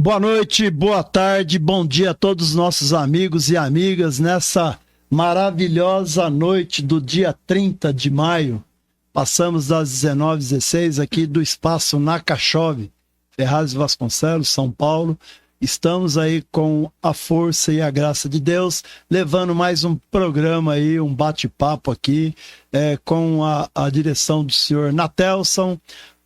Boa noite, boa tarde, bom dia a todos os nossos amigos e amigas nessa maravilhosa noite do dia 30 de maio. Passamos das 19h16 aqui do Espaço Nakachove, Ferraz de Vasconcelos, São Paulo. Estamos aí com a força e a graça de Deus, levando mais um programa aí, um bate-papo aqui, com a direção do senhor Natelson,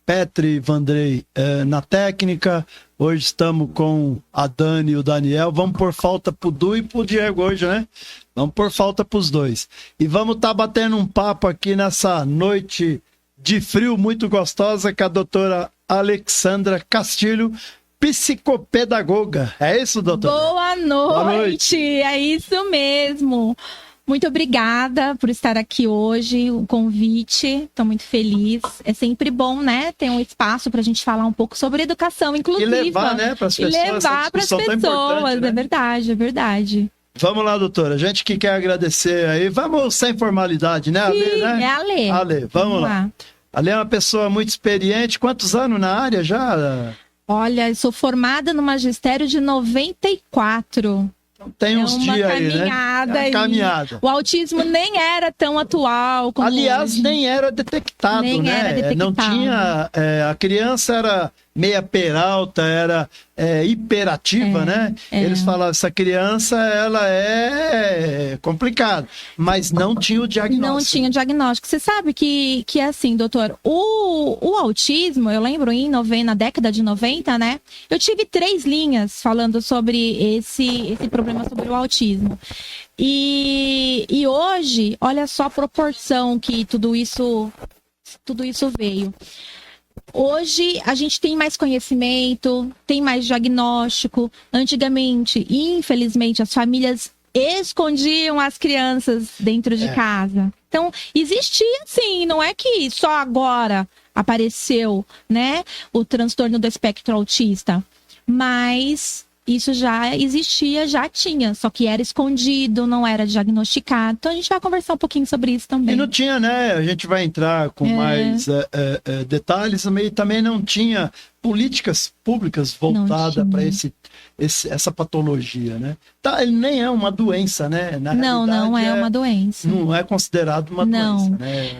Petri Vandrei na técnica. Hoje estamos com a Dani e o Daniel. Vamos pôr falta pro Du e pro Diego hoje, né? Vamos pôr falta pros dois. E vamos estar batendo um papo aqui nessa noite de frio muito gostosa com a doutora Alexandra Castilho, psicopedagoga. É isso, doutora? Boa noite. É isso mesmo. Muito obrigada por estar aqui hoje, o convite, estou muito feliz. É sempre bom, né, ter um espaço para a gente falar um pouco sobre educação inclusiva. E levar, né, para as pessoas. E levar para as pessoas, né? É verdade. Vamos lá, doutora, a gente que quer agradecer aí, vamos sem formalidade, né, Ale? Sim, né? É a Lê. Ale, vamos lá. A Lê é uma pessoa muito experiente, quantos anos na área já? Olha, eu sou formada no magistério de 94. Tem uns dias aí, né? Uma caminhada. O autismo nem era tão atual como aliás, hoje. nem era detectado, nem né? Era detectado. Não tinha... a criança era meia peralta, era hiperativa, né? Eles falavam, essa criança, ela é complicada, mas não tinha o diagnóstico. Não tinha o diagnóstico. Você sabe que é assim, doutor, o autismo, eu lembro na década de 90, né? Eu tive 3 linhas falando sobre esse problema sobre o autismo. E hoje, olha só a proporção que tudo isso veio. Hoje a gente tem mais conhecimento, tem mais diagnóstico. Antigamente, infelizmente, as famílias escondiam as crianças dentro de casa. Então, existia sim, não é que só agora apareceu, né, o transtorno do espectro autista, mas isso já existia, já tinha, só que era escondido, não era diagnosticado. Então a gente vai conversar um pouquinho sobre isso também. E não tinha, né? A gente vai entrar com mais detalhes, também não tinha políticas públicas voltadas para essa patologia, né? Tá, ele nem é uma doença, né? Não é uma doença. Não é considerado uma doença, né?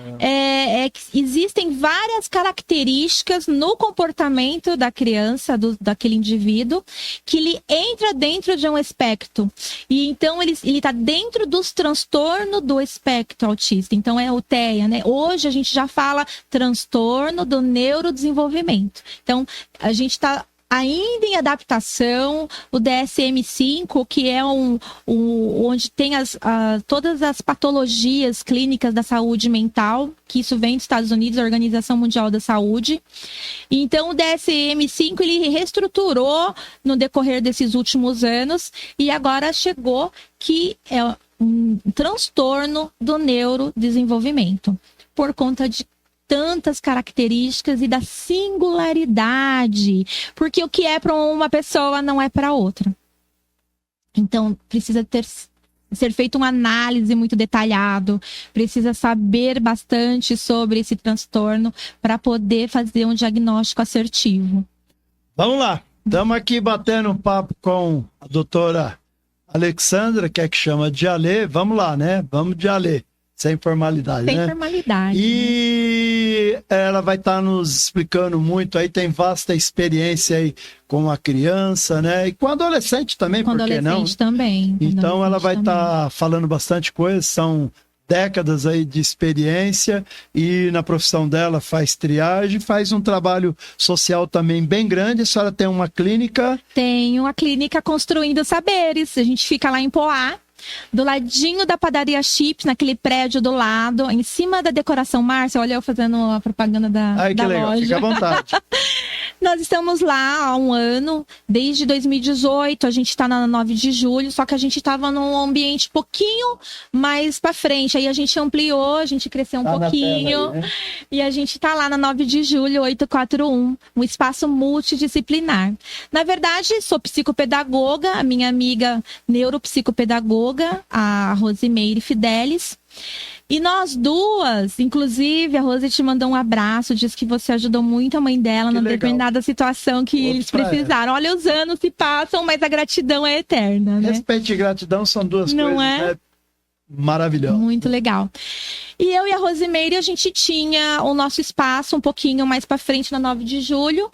Existem várias características no comportamento da criança, daquele indivíduo, que ele entra dentro de um espectro. E então ele está dentro dos transtornos do espectro autista. Então é o TEA, né? Hoje a gente já fala transtorno do neurodesenvolvimento. Então, a gente está ainda em adaptação, o DSM-5, que é onde tem todas as patologias clínicas da saúde mental, que isso vem dos Estados Unidos, a Organização Mundial da Saúde. Então, o DSM-5, ele reestruturou no decorrer desses últimos anos, e agora chegou que é um transtorno do neurodesenvolvimento, por conta de tantas características e da singularidade, porque o que é para uma pessoa não é para outra. Então, precisa ser feita uma análise muito detalhada, precisa saber bastante sobre esse transtorno para poder fazer um diagnóstico assertivo. Vamos lá, estamos aqui batendo um papo com a doutora Alexandra, que chama de Ale. Vamos lá, né? Vamos de Ale. Sem formalidade, né? Sem formalidade. E ela vai estar nos explicando muito aí, tem vasta experiência aí com a criança, né? E com adolescente também, por que não? Também. Então ela vai estar falando bastante coisa, são décadas aí de experiência, e na profissão dela faz triagem, faz um trabalho social também bem grande. A senhora tem uma clínica? Tem uma clínica Construindo Saberes, a gente fica lá em Poá, do ladinho da padaria Chips, naquele prédio do lado, em cima da decoração Márcia. Olha eu fazendo a propaganda da legal, loja. Fica à vontade. Nós estamos lá há um ano, desde 2018, a gente está na 9 de julho, só que a gente estava num ambiente pouquinho mais para frente, aí a gente ampliou, a gente cresceu um pouquinho, aí, né? E a gente está lá na 9 de julho, 841, um espaço multidisciplinar. Na verdade, sou psicopedagoga, a minha amiga neuropsicopedagoga, a Rosimeire Fidelis, E nós duas, inclusive, a Rose te mandou um abraço, diz que você ajudou muito a mãe dela na determinada situação que eles precisaram. Olha, os anos se passam, mas a gratidão é eterna, né? Respeito e gratidão são duas coisas, né? Maravilhosas. Muito legal. E eu e a Rosimeire, a gente tinha o nosso espaço um pouquinho mais para frente, na 9 de julho,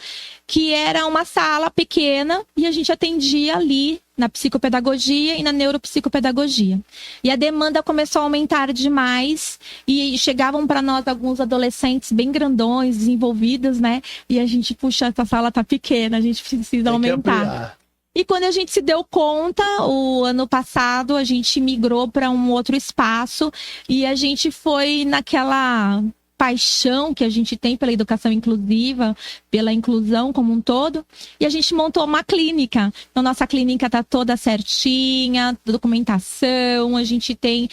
que era uma sala pequena e a gente atendia ali na psicopedagogia e na neuropsicopedagogia. E a demanda começou a aumentar demais e chegavam para nós alguns adolescentes bem grandões, desenvolvidos, né? E a gente, puxa, essa sala tá pequena, a gente precisa aumentar. E quando a gente se deu conta, o ano passado, a gente migrou para um outro espaço e a gente foi naquela paixão que a gente tem pela educação inclusiva, pela inclusão como um todo, e a gente montou uma clínica. Então, nossa clínica está toda certinha, documentação, a gente tem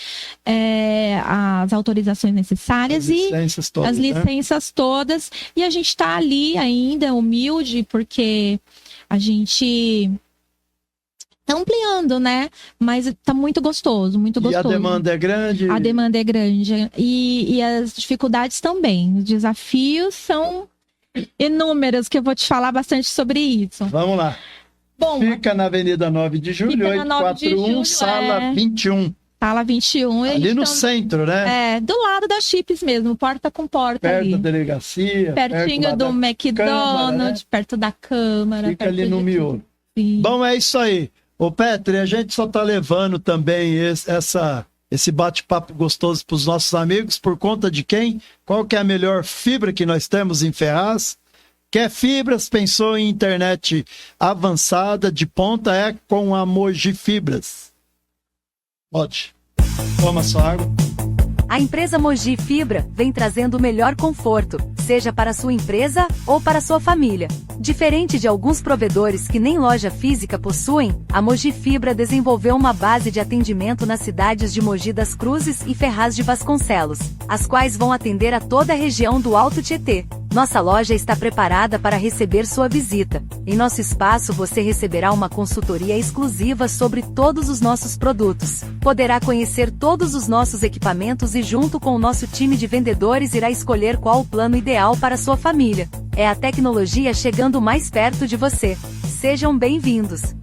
as autorizações necessárias as licenças todas, e a gente está ali ainda, humilde, porque a gente tá ampliando, né? Mas tá muito gostoso, muito gostoso. E a demanda é grande? A demanda é grande. E as dificuldades também. Os desafios são inúmeros, que eu vou te falar bastante sobre isso. Vamos lá. Bom, fica na Avenida 9 de Julho, 841, sala 21. Sala 21. Ali no centro, né? Do lado da Chips mesmo, porta com porta perto ali. Da delegacia. Pertinho do McDonald's, Câmara, né? Perto da Câmara. Fica ali no miolo. Sim. Bom, é isso aí. Ô, Petri, a gente só tá levando também esse bate-papo gostoso para os nossos amigos por conta de quem? Qual que é a melhor fibra que nós temos em Ferraz? Quer fibras? Pensou em internet avançada, de ponta? É com a Mogi Fibras. Pode. Toma sua água. A empresa Mogi Fibra vem trazendo o melhor conforto, seja para sua empresa ou para sua família. Diferente de alguns provedores que nem loja física possuem, a Mogi Fibra desenvolveu uma base de atendimento nas cidades de Mogi das Cruzes e Ferraz de Vasconcelos, as quais vão atender a toda a região do Alto Tietê. Nossa loja está preparada para receber sua visita. Em nosso espaço você receberá uma consultoria exclusiva sobre todos os nossos produtos. Poderá conhecer todos os nossos equipamentos e junto com o nosso time de vendedores irá escolher qual o plano ideal para sua família. É a tecnologia chegando mais perto de você. Sejam bem-vindos.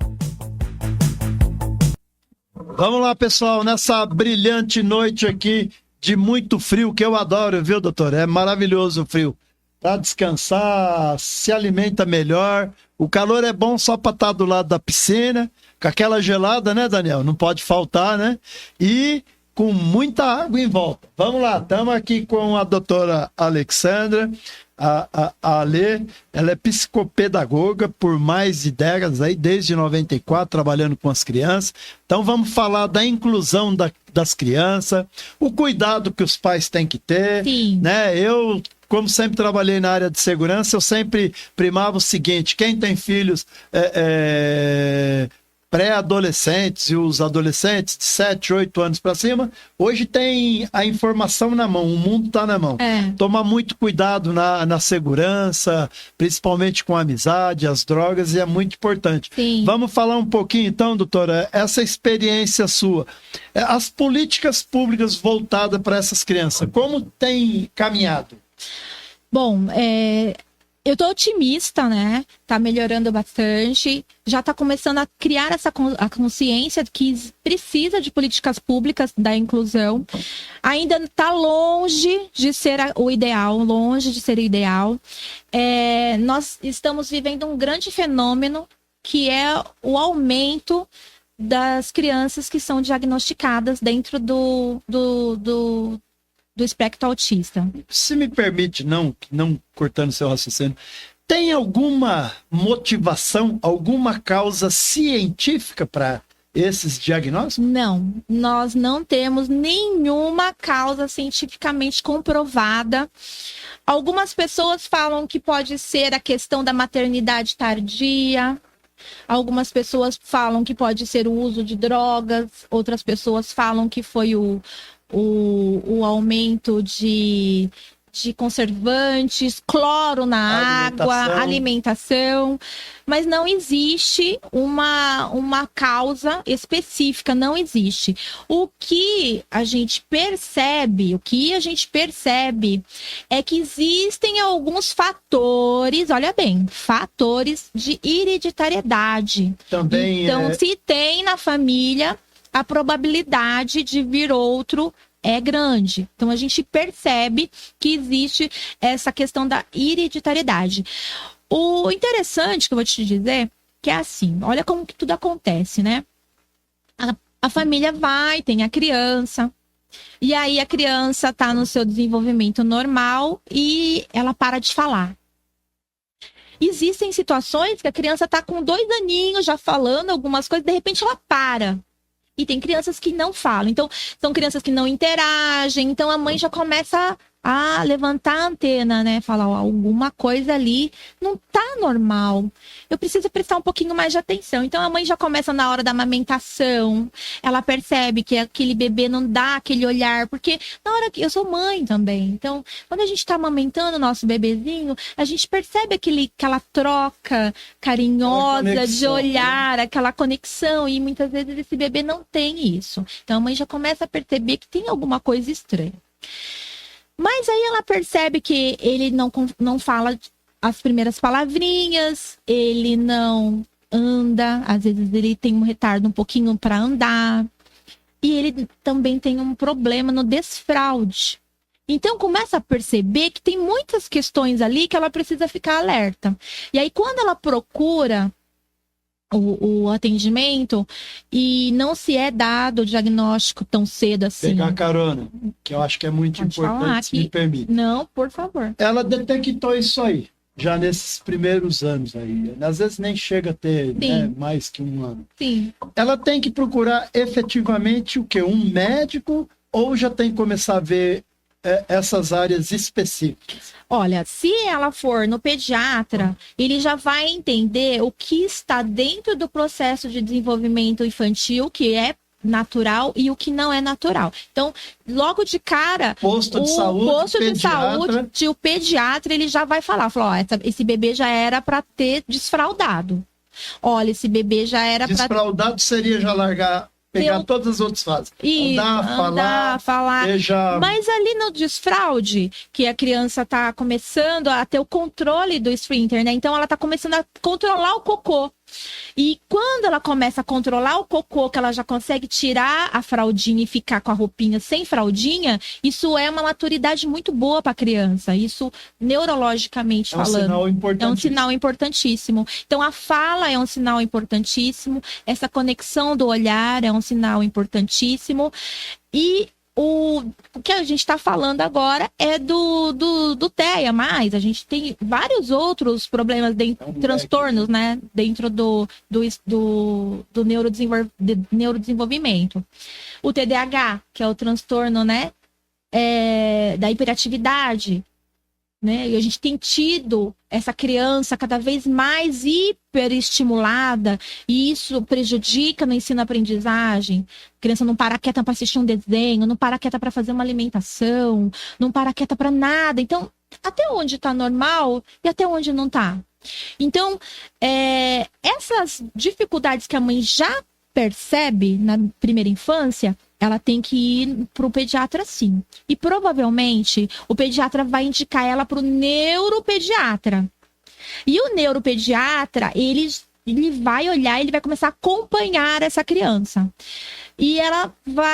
Vamos lá, pessoal, nessa brilhante noite aqui de muito frio, que eu adoro, viu, doutor? É maravilhoso o frio. Para descansar, se alimenta melhor. O calor é bom só para estar do lado da piscina, com aquela gelada, né, Daniel? Não pode faltar, né? E com muita água em volta. Vamos lá, estamos aqui com a doutora Alexandra, a Ale, ela é psicopedagoga por mais de décadas, aí, desde 94, trabalhando com as crianças. Então vamos falar da inclusão das crianças, o cuidado que os pais têm que ter. Sim. Né? Eu, como sempre trabalhei na área de segurança, eu sempre primava o seguinte: quem tem filhos pré-adolescentes e os adolescentes de 7, 8 anos para cima, hoje tem a informação na mão, o mundo está na mão. Tomar muito cuidado na segurança, principalmente com a amizade, as drogas, e é muito importante. Sim. Vamos falar um pouquinho então, doutora, essa experiência sua, as políticas públicas voltadas para essas crianças, como tem caminhado? Bom, eu tô otimista, né? Tá melhorando bastante. Já tá começando a criar a consciência que precisa de políticas públicas da inclusão. Ainda tá longe de ser o ideal, longe de ser o ideal. Nós estamos vivendo um grande fenômeno que é o aumento das crianças que são diagnosticadas dentro do espectro autista. Se me permite, não cortando seu raciocínio, tem alguma motivação, alguma causa científica para esses diagnósticos? Não, nós não temos nenhuma causa cientificamente comprovada. Algumas pessoas falam que pode ser a questão da maternidade tardia. Algumas pessoas falam que pode ser o uso de drogas. Outras pessoas falam que foi o aumento de de conservantes, cloro na água, alimentação, mas não existe uma causa específica, não existe. O que a gente percebe é que existem alguns fatores, olha bem, fatores de hereditariedade. Também então, se tem na família, a probabilidade de vir outro é grande. Então, a gente percebe que existe essa questão da hereditariedade. O interessante que eu vou te dizer, que é assim, olha como que tudo acontece, né? A família tem a criança, e aí a criança tá no seu desenvolvimento normal e ela para de falar. Existem situações que a criança tá com 2 aninhos já falando algumas coisas, de repente ela para. E tem crianças que não falam. Então, são crianças que não interagem. Então, a mãe já começa a levantar a antena, né? Falar, ó, alguma coisa ali não tá normal. Eu preciso prestar um pouquinho mais de atenção. Então, a mãe já começa na hora da amamentação. Ela percebe que aquele bebê não dá aquele olhar. Porque na hora que... Eu sou mãe também. Então, quando a gente tá amamentando o nosso bebezinho, a gente percebe aquela troca carinhosa de olhar, aquela conexão. E muitas vezes esse bebê não tem isso. Então, a mãe já começa a perceber que tem alguma coisa estranha. Mas aí ela percebe que ele não fala as primeiras palavrinhas, ele não anda, às vezes ele tem um retardo um pouquinho para andar. E ele também tem um problema no desfraude. Então começa a perceber que tem muitas questões ali que ela precisa ficar alerta. E aí quando ela procura o atendimento e não se é dado o diagnóstico tão cedo assim. Pegar carona, que eu acho que é muito importante, se me permite. Não, por favor. Ela detectou isso aí, já nesses primeiros anos aí. Às vezes nem chega a ter, né, mais que 1 ano. Sim. Ela tem que procurar efetivamente o quê? Um médico ou já tem que começar a ver essas áreas específicas? Olha, se ela for no pediatra, ele já vai entender o que está dentro do processo de desenvolvimento infantil, que é natural, e o que não é natural. Então, logo de cara, posto de saúde, o pediatra, ele já vai falar, ó, esse bebê já era para ter desfraudado. Olha, esse bebê já era para... Desfraudado seria já largar... Pegar todas as outras fases. Andar, falar. Beijar. Mas ali no desfraude, que a criança está começando a ter o controle do esfíncter, né? Então ela está começando a controlar o cocô. E quando ela começa a controlar o cocô, que ela já consegue tirar a fraldinha e ficar com a roupinha sem fraldinha, isso é uma maturidade muito boa para a criança. Isso, neurologicamente falando, é um sinal importantíssimo. Então, a fala é um sinal importantíssimo, essa conexão do olhar é um sinal importantíssimo. E o que a gente está falando agora é do TEA, mas a gente tem vários outros problemas, transtornos, né, dentro do neurodesenvolvimento. O TDAH, que é o transtorno, né, da hiperatividade, né? E a gente tem tido essa criança cada vez mais hiperestimulada e isso prejudica no ensino-aprendizagem. A criança não para quieta para assistir um desenho, não para quieta para fazer uma alimentação, não para quieta para nada. Então, até onde está normal e até onde não está? Então, essas dificuldades que a mãe já percebe na primeira infância, ela tem que ir para o pediatra, sim. E provavelmente o pediatra vai indicar ela para o neuropediatra. E o neuropediatra, ele vai olhar, ele vai começar a acompanhar essa criança. E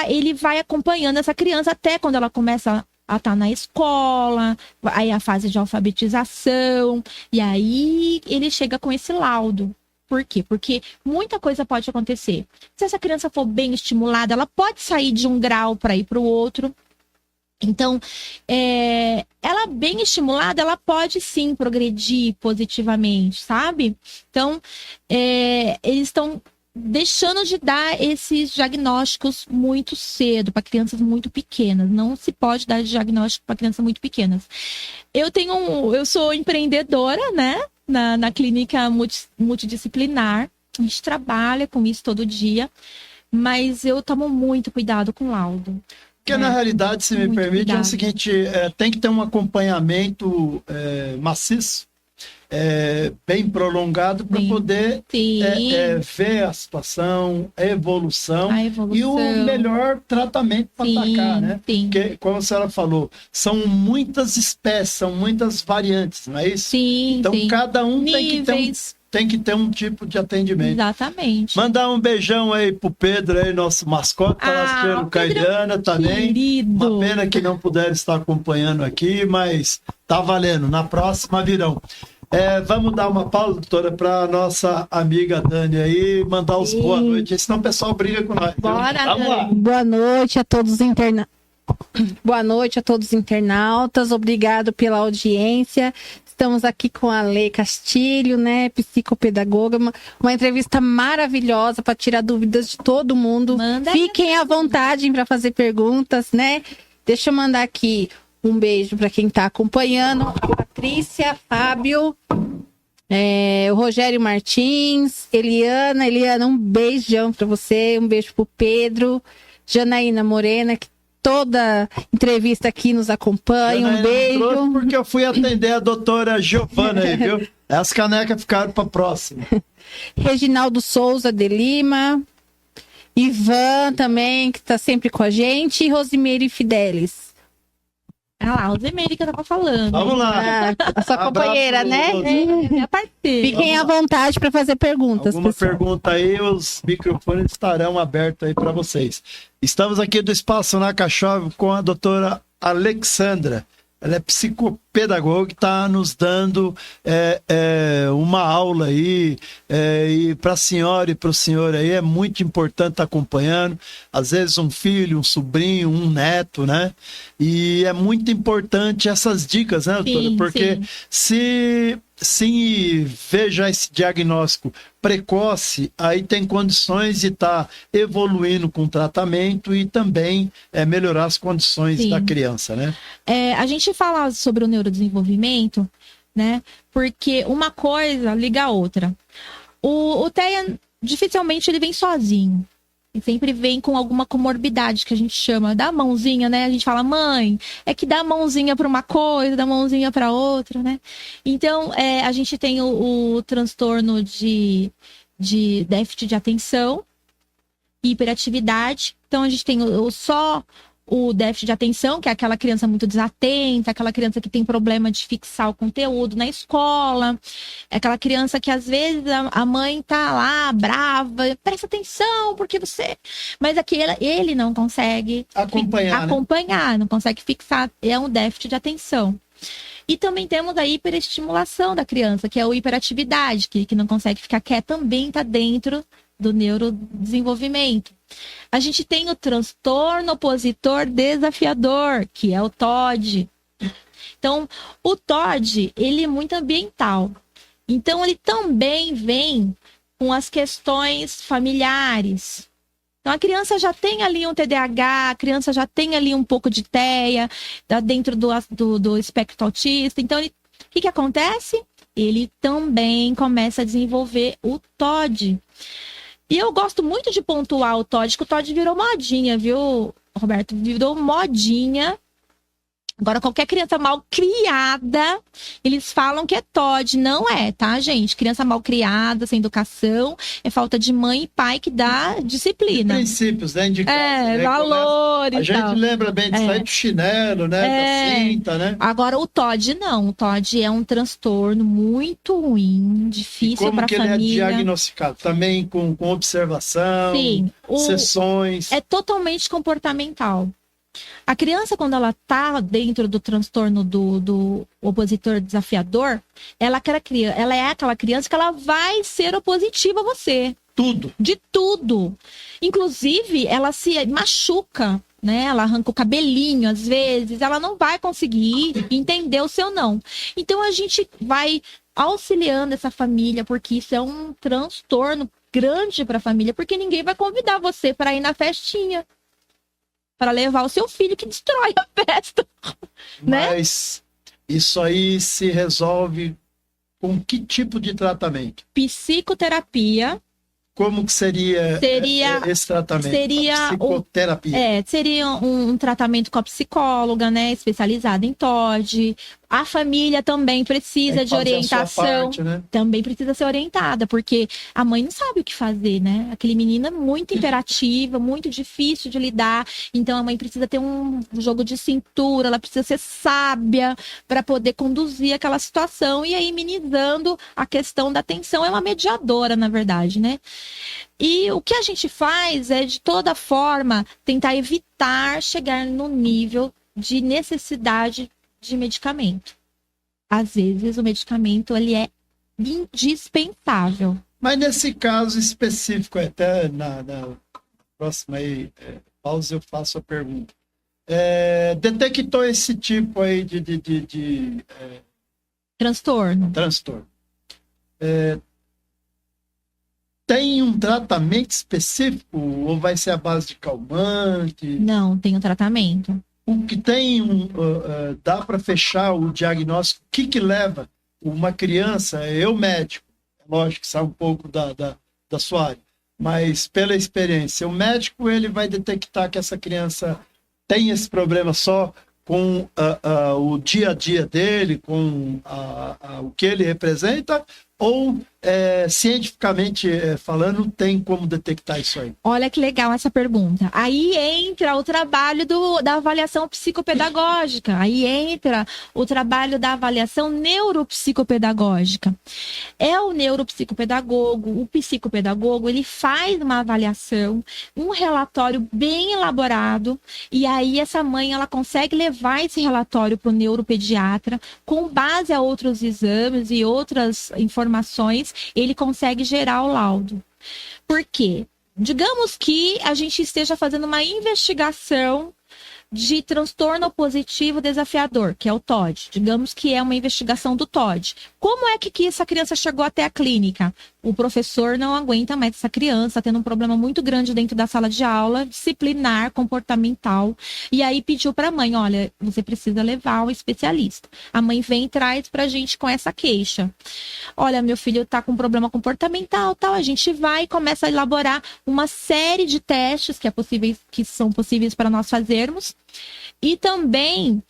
ele vai acompanhando essa criança até quando ela começa a estar na escola, aí a fase de alfabetização, e aí ele chega com esse laudo. Por quê? Porque muita coisa pode acontecer. Se essa criança for bem estimulada, ela pode sair de um grau para ir para o outro. Então, ela bem estimulada, ela pode sim progredir positivamente, sabe? Então, eles estão deixando de dar esses diagnósticos muito cedo para crianças muito pequenas. Não se pode dar diagnóstico para crianças muito pequenas. Eu sou empreendedora, né? Na clínica multidisciplinar. A gente trabalha com isso todo dia, mas eu tomo muito cuidado com o laudo. Porque na realidade, se me Muito permite, é o cuidado. seguinte, tem que ter um acompanhamento maciço, bem prolongado, para Bem, poder Sim, ver a situação, a evolução, a evolução. e o melhor tratamento para Sim, atacar, né? sim. Porque, como a senhora falou, são muitas espécies, são muitas variantes, não é isso? Sim, Então, sim. cada um Níveis. tem que ter um tipo de atendimento. Exatamente. Mandar um beijão aí pro Pedro, aí, nosso mascote, tá o Pedro Cailiana também. querido. Uma pena que não puderam estar acompanhando aqui, mas tá valendo. Na próxima virão. Vamos dar uma pausa, doutora, para nossa amiga Dani aí, mandar os boa noite, senão o pessoal briga com nós. viu? Bora, Vamos lá. Dani. Boa noite a todos os Boa noite a todos os internautas. Obrigado pela audiência. Estamos aqui com a Lê Castilho, né, psicopedagoga, uma entrevista maravilhosa para tirar dúvidas de todo mundo. Manda Fiquem à vontade para fazer perguntas, né? Deixa eu mandar aqui um beijo para quem está acompanhando. A Patrícia, Fábio, o Rogério Martins, Eliana, um beijão para você, um beijo pro Pedro, Janaína Morena, que toda entrevista aqui nos acompanha, um beijo. Trouxe porque eu fui atender a doutora Giovana aí, viu? As canecas ficaram para próxima. Reginaldo Souza de Lima, Ivan também, que está sempre com a gente, e Rosimeire Fidelis. Olha lá, o Zemery que eu tava falando. Vamos lá. A sua Abraço, companheira, né? Minha parceira. Fiquem à vontade para fazer perguntas, Alguma pessoal. pergunta aí, os microfones estarão abertos aí para vocês. Estamos aqui do Espaço na Cachove com a doutora Alexandra. Ela é psicopedagoga que está nos dando uma aula aí, e para a senhora e para o senhor aí é muito importante estar acompanhando, às vezes um filho, um sobrinho, um neto, né? E é muito importante essas dicas, né, doutora? Sim, Porque sim. se veja esse diagnóstico precoce, aí tem condições de estar evoluindo com o tratamento e também melhorar as condições Sim. da criança, né? A gente fala sobre o neurodesenvolvimento, né? Porque uma coisa liga a outra. O TEA, dificilmente ele vem sozinho. Ele sempre vem com alguma comorbidade que a gente chama, dá a mãozinha, né? A gente fala, mãe, é que dá a mãozinha para uma coisa, dá a mãozinha para outra, né? Então, a gente tem o transtorno de déficit de atenção, hiperatividade. Então, a gente tem o déficit de atenção, que é aquela criança muito desatenta, aquela criança que tem problema de fixar o conteúdo na escola, é aquela criança que às vezes a mãe tá lá brava, presta atenção, porque você... Mas aqui ele não consegue acompanhar, né? Não consegue fixar, é um déficit de atenção. E também temos a hiperestimulação da criança, que é a hiperatividade, que não consegue ficar quieta, também está dentro do neurodesenvolvimento. A gente tem o transtorno opositor desafiador, que é o TOD. Então, o TOD, ele é muito ambiental. Então, ele também vem com as questões familiares. Então, a criança já tem ali um TDAH, a criança já tem ali um pouco de TEA, tá dentro do espectro autista. Então, o que acontece? Ele também começa a desenvolver o TOD. E eu gosto muito de pontuar o TOD, que o TOD virou modinha, viu, Roberto? Virou modinha. Agora, qualquer criança mal criada, eles falam que é TOD. Não é, tá, gente? Criança mal criada, sem educação, é falta de mãe e pai que dá disciplina. Princípios, né? De casa, né? Valores. A gente lembra bem disso aí do chinelo, né? Da cinta, né? Agora, o TOD não. O TOD é um transtorno muito ruim, difícil para a família. Como que ele é diagnosticado? Também com observação, sim, sessões? É totalmente comportamental. A criança, quando ela tá dentro do transtorno do opositor desafiador, ela é aquela criança que ela vai ser opositiva a você. Tudo. De tudo. Inclusive, ela se machuca, né? Ela arranca o cabelinho, às vezes. Ela não vai conseguir entender o seu não. Então, a gente vai auxiliando essa família, porque isso é um transtorno grande para a família, porque ninguém vai convidar você para ir na festinha, para levar o seu filho que destrói a festa. Mas isso aí se resolve com que tipo de tratamento? Psicoterapia como que seria, esse tratamento? Seria psicoterapia. Seria um tratamento com a psicóloga, né, especializada em TOD. A família também precisa de orientação. Parte, né? Também precisa ser orientada, porque a mãe não sabe o que fazer, né? Aquele menino é muito imperativa, muito difícil de lidar. Então a mãe precisa ter um jogo de cintura, ela precisa ser sábia para poder conduzir aquela situação e aí minimizando a questão da tensão. É uma mediadora, na verdade, né? E o que a gente faz é, de toda forma, tentar evitar chegar no nível de necessidade de medicamento. Às vezes o medicamento ele é indispensável. Mas nesse caso específico, até na próxima aí, pausa eu faço a pergunta. Detectou esse tipo aí de transtorno. Tem um tratamento específico ou vai ser a base de calmante? Não, tem um tratamento. O que tem, dá para fechar o diagnóstico? O que leva uma criança, eu médico, lógico que sai um pouco da sua área, mas pela experiência, o médico ele vai detectar que essa criança tem esse problema só com o dia a dia dele, com o que ele representa, ou cientificamente falando, tem como detectar isso aí? Olha que legal essa pergunta. Aí entra o trabalho da avaliação psicopedagógica, aí entra o trabalho da avaliação neuropsicopedagógica. É o neuropsicopedagogo, o psicopedagogo, ele faz uma avaliação, um relatório bem elaborado, e aí essa mãe ela consegue levar esse relatório para o neuropediatra, com base a outros exames e outras informações, ele consegue gerar o laudo. Por quê? Digamos que a gente esteja fazendo uma investigação de transtorno positivo desafiador, que é o TOD. Digamos que é uma investigação do TOD. Como é que essa criança chegou até a clínica? O professor não aguenta mais essa criança, tendo um problema muito grande dentro da sala de aula, disciplinar, comportamental. E aí pediu para a mãe, olha, você precisa levar um especialista. A mãe vem e traz para a gente com essa queixa. Olha, meu filho está com problema comportamental, tal. A gente vai e começa a elaborar uma série de testes que são possíveis para nós fazermos. E também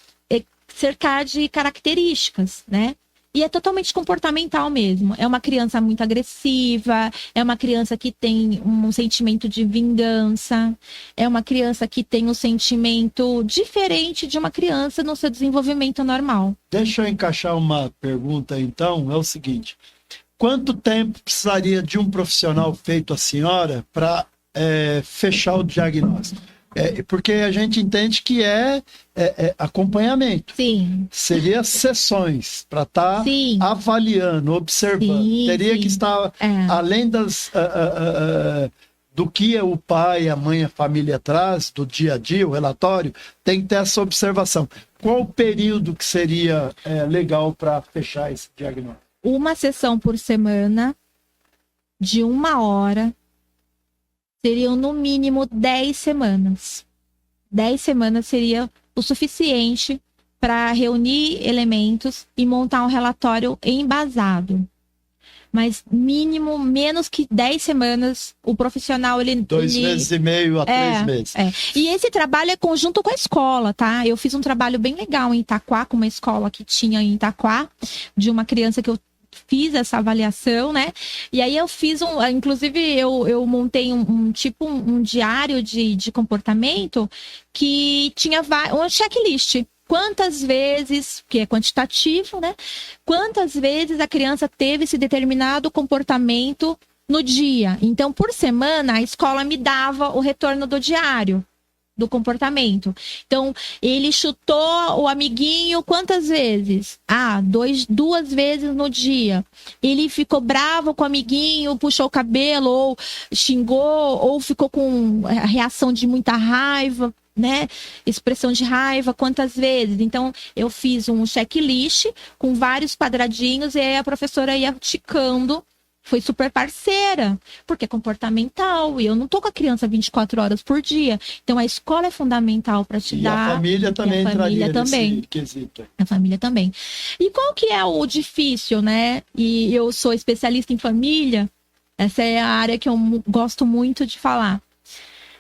cercar de características, né? E é totalmente comportamental mesmo. É uma criança muito agressiva, é uma criança que tem um sentimento de vingança, é uma criança que tem um sentimento diferente de uma criança no seu desenvolvimento normal. Deixa eu encaixar uma pergunta, então. É o seguinte: quanto tempo precisaria de um profissional feito a senhora para fechar o diagnóstico? Porque a gente entende que é acompanhamento. Sim. Seria sessões para estar avaliando, observando. Sim, Teria que estar, além do que o pai, a mãe, a família traz, do dia a dia, o relatório, tem que ter essa observação. Qual o período que seria legal para fechar esse diagnóstico? Uma sessão por semana, de 1 hora, seriam no mínimo 10 semanas. 10 semanas seria o suficiente para reunir elementos e montar um relatório embasado. Mas mínimo, menos que 10 semanas, o profissional... 2 meses e meio a 3 meses. E esse trabalho é conjunto com a escola, tá? Eu fiz um trabalho bem legal em Itaquá, com uma escola que tinha em Itaquá, de uma criança que eu fiz essa avaliação, né? E aí eu fiz inclusive eu montei um diário de comportamento que tinha um checklist. Quantas vezes, que é quantitativo, né? Quantas vezes a criança teve esse determinado comportamento no dia. Então, por semana, a escola me dava o retorno do diário do comportamento. Então, ele chutou o amiguinho quantas vezes? 2 vezes no dia. Ele ficou bravo com o amiguinho, puxou o cabelo, ou xingou, ou ficou com a reação de muita raiva, né? Expressão de raiva, quantas vezes? Então, eu fiz um checklist com vários quadradinhos e aí a professora ia ticando. Foi super parceira, porque é comportamental, e eu não tô com a criança 24 horas por dia. Então, a escola é fundamental para te dar. A família também entraria nesse quesito. A família também. E qual que é o difícil, né? E eu sou especialista em família, Essa é a área que eu gosto muito de falar.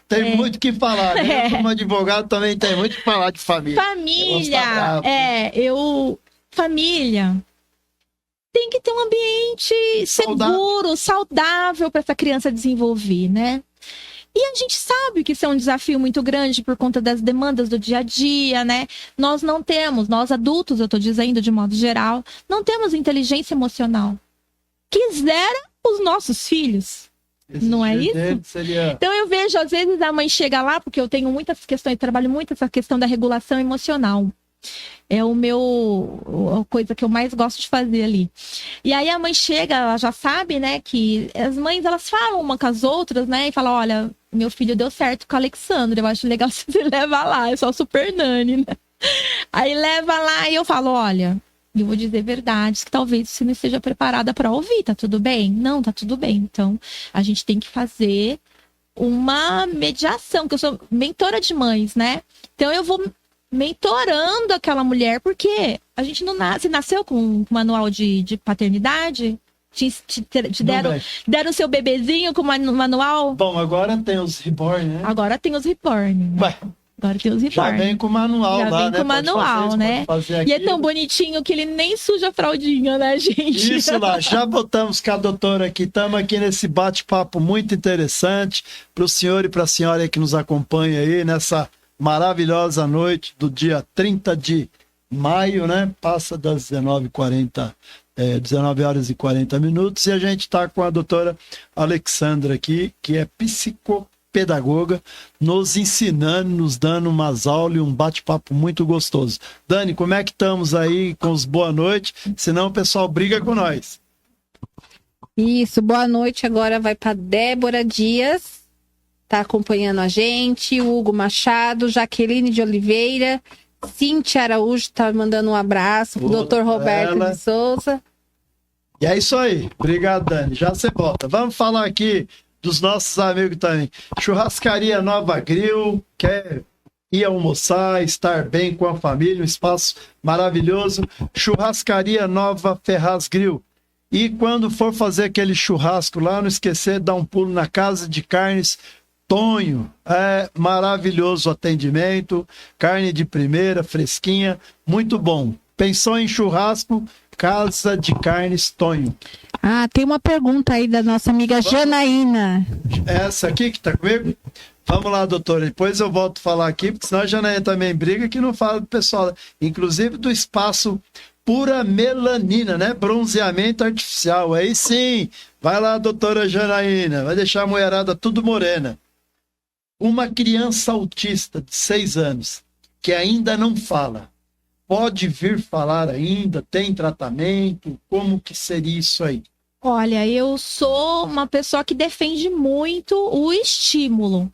Tem muito o que falar, né? Eu, como advogado, também tem muito o que falar de família. Família, família tem que ter um ambiente seguro, saudável para essa criança desenvolver, né? E a gente sabe que isso é um desafio muito grande por conta das demandas do dia a dia, né? Nós não temos, nós adultos, eu tô dizendo de modo geral, não temos inteligência emocional. Quisera os nossos filhos. Não é isso? Então eu vejo, às vezes, a mãe chega lá, porque eu tenho muitas questões, trabalho muito essa questão da regulação emocional. É a coisa que eu mais gosto de fazer ali. E aí a mãe chega, ela já sabe, né, que as mães, elas falam uma com as outras, né, e falam, olha, meu filho deu certo com a Alexandra, eu acho legal você levar lá, eu sou a super nani, né? Aí leva lá e eu falo, olha, eu vou dizer verdades que talvez você não esteja preparada para ouvir, tá tudo bem? Não, tá tudo bem. Então, a gente tem que fazer uma mediação, que eu sou mentora de mães, né? Então, eu vou mentorando aquela mulher, porque a gente não nasceu com um manual de paternidade? Te deram seu bebezinho com manual? Bom, agora tem os reborn, né? Agora tem os reborn. Ué. Agora tem os reborn. Já vem com o manual já lá, vem né? com o manual, né? E é tão bonitinho que ele nem suja a fraldinha, né, gente? Isso lá, já botamos com a doutora aqui. Estamos aqui nesse bate-papo muito interessante para o senhor e para a senhora que nos acompanha aí nessa maravilhosa noite do dia 30 de maio, né? Passa das 19 horas e 40 minutos. E a gente está com a doutora Alexandra aqui, que é psicopedagoga, nos ensinando, nos dando umas aulas e um bate-papo muito gostoso. Dani, como é que estamos aí com os boa noite? Senão o pessoal briga com nós. Isso, boa noite. Agora vai para Débora Dias, tá acompanhando a gente, o Hugo Machado, Jaqueline de Oliveira, Cíntia Araújo tá mandando um abraço, o Dr. Roberto de Souza. E é isso aí. Obrigado, Dani. Já você volta. Vamos falar aqui dos nossos amigos também. Churrascaria Nova Grill, quer ir almoçar, estar bem com a família, um espaço maravilhoso. Churrascaria Nova Ferraz Grill. E quando for fazer aquele churrasco lá, não esquecer de dar um pulo na Casa de Carnes Tonho. É maravilhoso o atendimento, carne de primeira, fresquinha, muito bom. Pensou em churrasco? Casa de Carnes Tonho. Ah, tem uma pergunta aí da nossa amiga Janaína. Essa aqui que tá comigo? Vamos lá, doutora. Depois eu volto a falar aqui, porque senão a Janaína também briga que não fala do pessoal, inclusive do espaço Pura Melanina, né? Bronzeamento artificial. Aí sim. Vai lá, doutora Janaína. Vai deixar a mulherada tudo morena. Uma criança autista de 6 anos que ainda não fala, pode vir falar ainda? Tem tratamento? Como que seria isso aí? Olha, eu sou uma pessoa que defende muito o estímulo.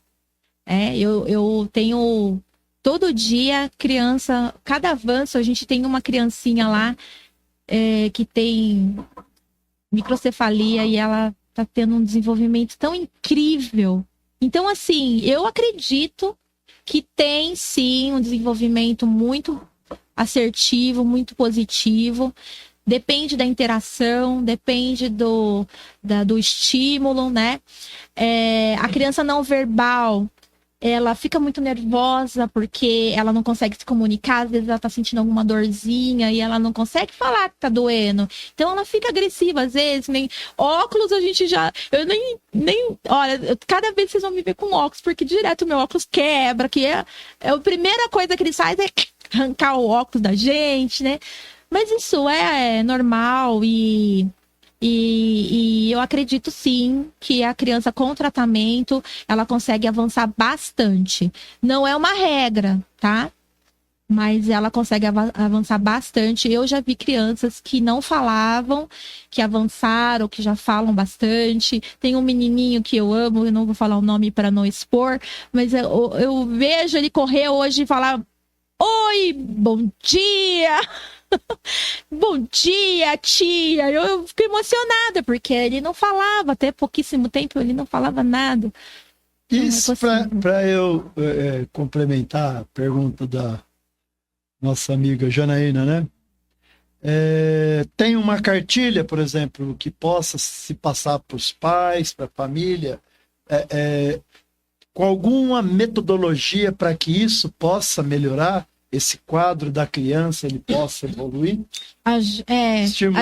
Eu tenho todo dia criança, cada avanço a gente tem uma criancinha lá que tem microcefalia e ela tá tendo um desenvolvimento tão incrível. Então, assim, eu acredito que tem sim um desenvolvimento muito assertivo, muito positivo. Depende da interação, depende do estímulo, né? A criança não verbal, ela fica muito nervosa porque ela não consegue se comunicar, às vezes ela tá sentindo alguma dorzinha e ela não consegue falar que tá doendo. Então ela fica agressiva, às vezes, nem óculos a gente já... Eu nem olha, cada vez vocês vão me ver com óculos, porque direto o meu óculos quebra, que a primeira coisa que eles fazem é arrancar o óculos da gente, né? Mas isso é normal e eu acredito sim que a criança com tratamento, ela consegue avançar bastante. Não é uma regra, tá? Mas ela consegue avançar bastante. Eu já vi crianças que não falavam, que avançaram, que já falam bastante. Tem um menininho que eu amo, eu não vou falar o nome para não expor, mas eu vejo ele correr hoje e falar: oi, bom dia! Bom dia, tia! Eu fiquei emocionada, porque ele não falava, até pouquíssimo tempo ele não falava nada. Isso, para eu complementar a pergunta da nossa amiga Janaína, né? Tem uma cartilha, por exemplo, que possa se passar para os pais, para a família, com alguma metodologia para que isso possa melhorar, esse quadro da criança ele possa evoluir? A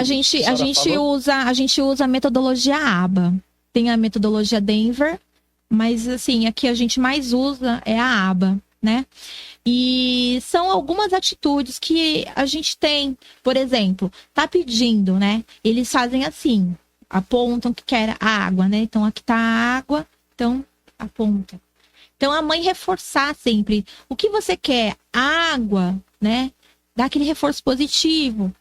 gente usa a metodologia ABA. Tem a metodologia Denver, mas assim, a que a gente mais usa é a ABA, né? E são algumas atitudes que a gente tem. Por exemplo, tá pedindo, né? Eles fazem assim, apontam que quer a água, né? Então aqui tá a água, então aponta. Então a mãe reforçar sempre o que você quer, água, né? Dar aquele reforço positivo.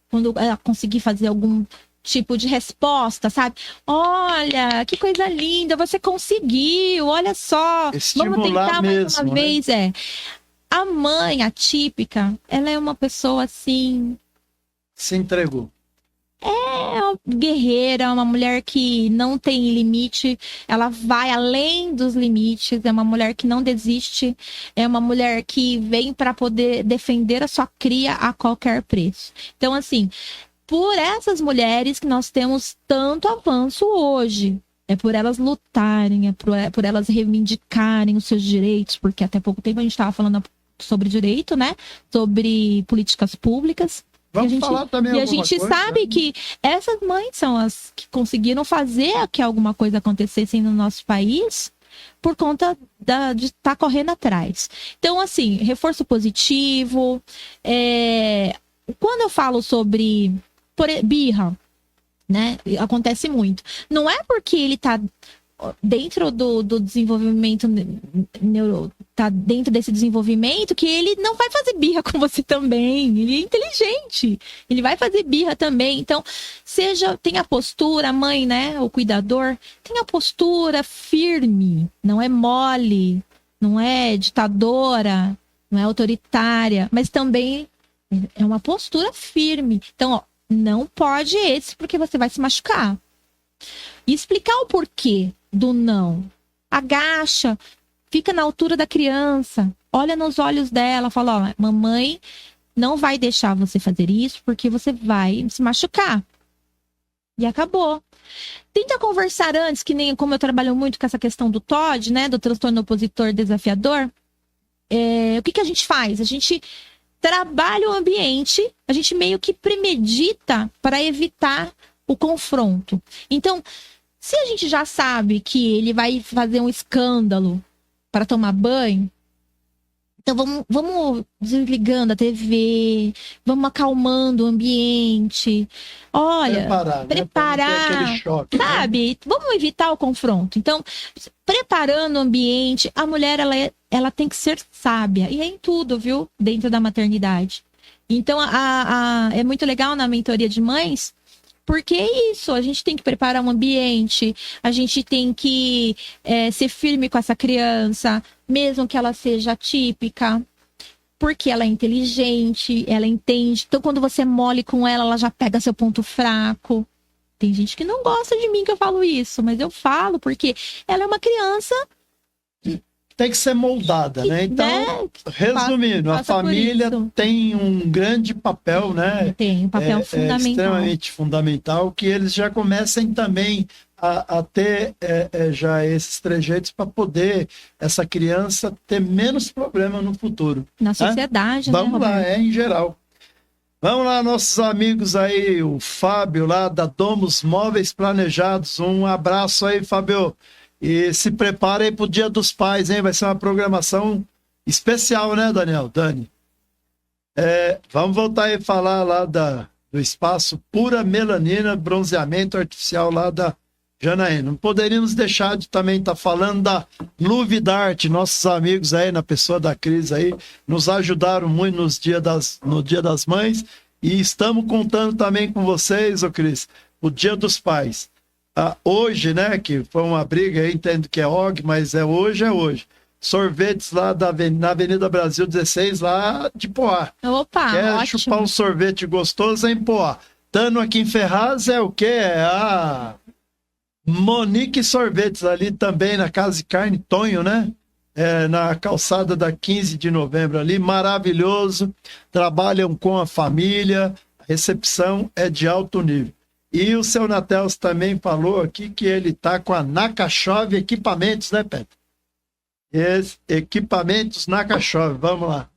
Quando ela conseguir fazer algum tipo de resposta, sabe? Olha, que coisa linda, você conseguiu, olha só. Estimular vamos tentar mesmo, mais uma né? vez, A mãe atípica, ela é uma pessoa assim, Se entregou. é uma guerreira, uma mulher que não tem limite, ela vai além dos limites, é uma mulher que não desiste, é uma mulher que vem para poder defender a sua cria a qualquer preço. Então, assim, por essas mulheres que nós temos tanto avanço hoje. É por elas lutarem, por elas reivindicarem os seus direitos, porque até pouco tempo a gente estava falando sobre direito, né? Sobre políticas públicas. Vamos falar também E a alguma gente coisa, sabe né? que essas mães são as que conseguiram fazer que alguma coisa acontecesse no nosso país por conta de estar correndo atrás. Então, assim, reforço positivo. Quando eu falo sobre birra, né? Acontece muito. Não é porque ele tá dentro do desenvolvimento tá dentro desse desenvolvimento que ele não vai fazer birra com você também. Ele é inteligente. Ele vai fazer birra também. Então, tem a postura, a mãe, né? O cuidador, tem a postura firme. Não é mole, não é ditadora, não é autoritária, mas também é uma postura firme. Então, ó, não pode esse, porque você vai se machucar. E explicar o porquê do não. Agacha, fica na altura da criança, olha nos olhos dela, fala, ó, mamãe não vai deixar você fazer isso, porque você vai se machucar. E acabou. Tenta conversar antes, que nem como eu trabalho muito com essa questão do TOD, né, do transtorno opositor desafiador. O que a gente faz? A gente trabalha o ambiente, a gente meio que premedita para evitar o confronto. Então, se a gente já sabe que ele vai fazer um escândalo para tomar banho, então vamos desligando a TV, vamos acalmando o ambiente. Olha, preparar, né? Pra não ter aquele choque, sabe? Né? Vamos evitar o confronto. Então, preparando o ambiente, a mulher ela tem que ser sábia, e é em tudo, viu? Dentro da maternidade. Então, é muito legal na mentoria de mães, porque é isso, a gente tem que preparar um ambiente, a gente tem que ser firme com essa criança, mesmo que ela seja atípica, porque ela é inteligente, ela entende. Então, quando você mole com ela, ela já pega seu ponto fraco. Tem gente que não gosta de mim que eu falo isso, mas eu falo porque ela é uma criança. Tem que ser moldada, né? Então, resumindo, a família tem um grande papel, né? Tem um papel fundamental. Extremamente fundamental, que eles já comecem também a ter já esses trejeitos para poder essa criança ter menos problema no futuro. Na sociedade, né, Vamos lá, Roberto? em geral. Vamos lá, nossos amigos aí, o Fábio lá da Domus Móveis Planejados. Um abraço aí, Fábio. E se prepara aí pro Dia dos Pais, hein? Vai ser uma programação especial, né, Dani? Vamos voltar aí a falar lá do espaço Pura Melanina, bronzeamento artificial lá da Janaína. Não poderíamos deixar de também estar falando da Luvidarte. Nossos amigos aí, na pessoa da Cris aí, nos ajudaram muito no Dia das Mães. E estamos contando também com vocês, ô Cris, o Dia dos Pais. Hoje, né, que foi uma briga, eu entendo que é OG, mas hoje. Sorvetes lá na Avenida Brasil 16, lá de Poá. Opa, Quer ótimo. chupar um sorvete gostoso em Poá. Tano aqui em Ferraz é o quê? É a Monique Sorvetes ali também, na Casa de Carne Tonho, né? na calçada da 15 de novembro ali, maravilhoso, trabalham com a família, a recepção é de alto nível. E o seu Natelso também falou aqui que ele está com a Nakashov Equipamentos, né, Pedro? Equipamentos Nakashov, vamos lá.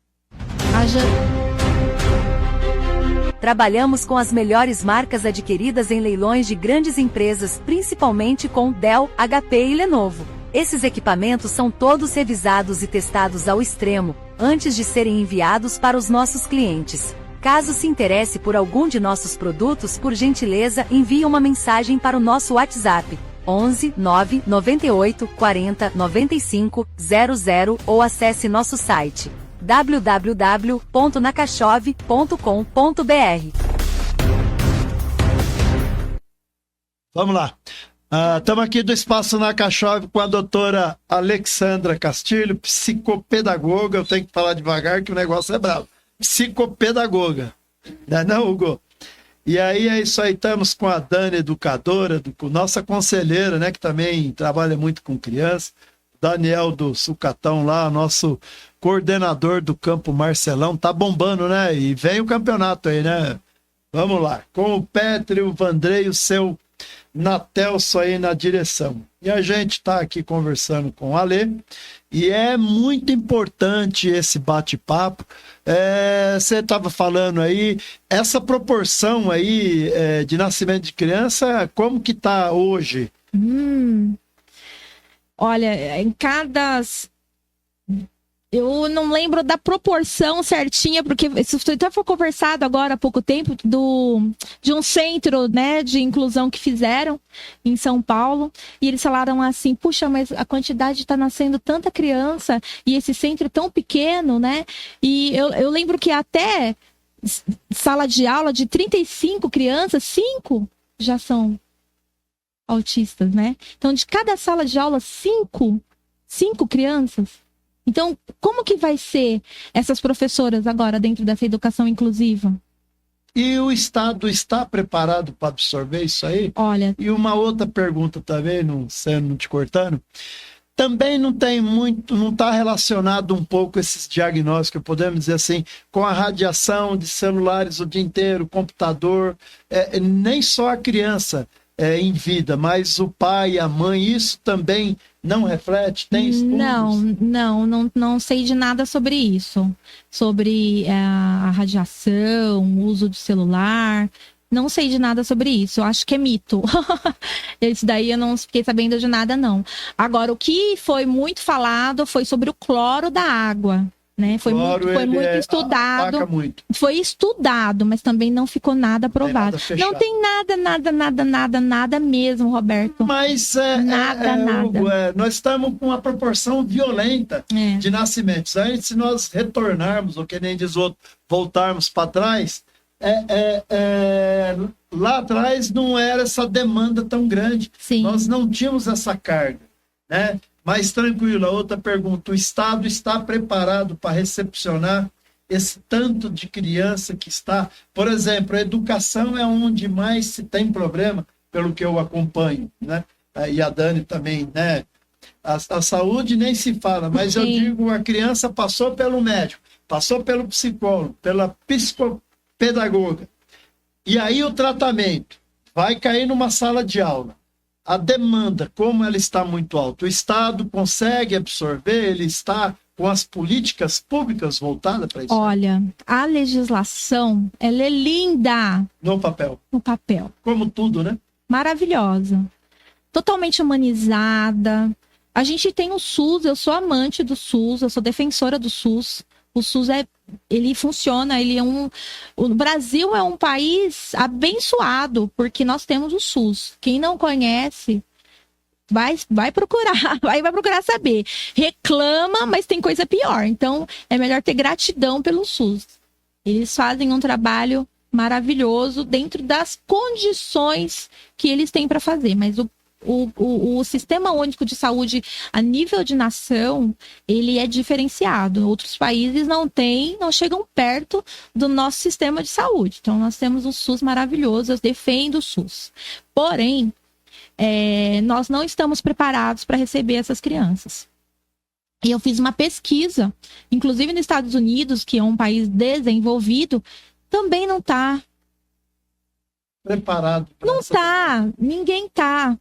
Trabalhamos com as melhores marcas adquiridas em leilões de grandes empresas, principalmente com Dell, HP e Lenovo. Esses equipamentos são todos revisados e testados ao extremo, antes de serem enviados para os nossos clientes. Caso se interesse por algum de nossos produtos, por gentileza, envie uma mensagem para o nosso WhatsApp, 11 9 98 40 95 00 ou acesse nosso site www.nakashov.com.br. Vamos lá. Estamos aqui do Espaço Nakashov com a doutora Alexandra Castilho, psicopedagoga. Eu tenho que falar devagar que o negócio é bravo. Psicopedagoga. Não é não, Hugo? E aí é isso aí, estamos com a Dani, educadora, com nossa conselheira, né, que também trabalha muito com criança. Daniel do Sucatão lá, nosso coordenador do Campo Marcelão, tá bombando, né? E vem o campeonato aí, né? Vamos lá, com o Petri, o Vandrei, o seu Natelso aí na direção. E a gente tá aqui conversando com o Alê, e é muito importante esse bate-papo. Você estava falando aí, essa proporção aí de nascimento de criança, como que tá hoje? Olha, em cada... Eu não lembro da proporção certinha, porque isso até foi conversado agora há pouco tempo de um centro, né, de inclusão que fizeram em São Paulo. E eles falaram assim, puxa, mas a quantidade está nascendo tanta criança e esse centro é tão pequeno, né? E eu lembro que até sala de aula de 35 crianças, 5 já são autistas, né? Então, de cada sala de aula, 5 crianças. Então, como que vai ser essas professoras agora dentro dessa educação inclusiva? E o Estado está preparado para absorver isso aí? Olha... E uma outra pergunta também, não te cortando, também não tem muito, não está relacionado um pouco esses diagnósticos, podemos dizer assim, com a radiação de celulares o dia inteiro, computador, nem só a criança em vida, mas o pai e a mãe, isso também não reflete? Tem estudos? Não sei de nada sobre isso. Sobre a radiação, o uso do celular. Não sei de nada sobre isso. Eu acho que é mito. Isso daí eu não fiquei sabendo de nada, não. Agora, o que foi muito falado foi sobre o cloro da água. Né? Foi muito estudado. Muito. Foi estudado, mas também não ficou nada aprovado. Não tem nada mesmo, Roberto. Mas nada. Hugo, nós estamos com uma proporção violenta de nascimentos. Aí, se nós retornarmos, ou que nem diz o outro, voltarmos para trás, lá atrás não era essa demanda tão grande. Sim. Nós não tínhamos essa carga, né? Mais tranquilo, a outra pergunta, o Estado está preparado para recepcionar esse tanto de criança que está... Por exemplo, a educação é onde mais se tem problema, pelo que eu acompanho, né? E a Dani também, né? A saúde nem se fala, mas Sim. eu digo, a criança passou pelo médico, passou pelo psicólogo, pela psicopedagoga. E aí o tratamento vai cair numa sala de aula. A demanda, como ela está muito alta, o Estado consegue absorver, ele está com as políticas públicas voltadas para isso? Olha, a legislação, ela é linda. No papel. No papel. Como tudo, né? Maravilhosa. Totalmente humanizada. A gente tem o SUS, eu sou amante do SUS, eu sou defensora do SUS. O SUS ele funciona, o Brasil é um país abençoado, porque nós temos o SUS. Quem não conhece, vai procurar, vai procurar saber. Reclama, mas tem coisa pior. Então, é melhor ter gratidão pelo SUS. Eles fazem um trabalho maravilhoso dentro das condições que eles têm para fazer, mas o Sistema Único de Saúde a nível de nação, ele é diferenciado. Outros países não chegam perto do nosso sistema de saúde. Então, nós temos um SUS maravilhoso, eu defendo o SUS. Porém, nós não estamos preparados para receber essas crianças. E eu fiz uma pesquisa, inclusive nos Estados Unidos, que é um país desenvolvido, também não tá. Preparado. Não tá. Ninguém tá.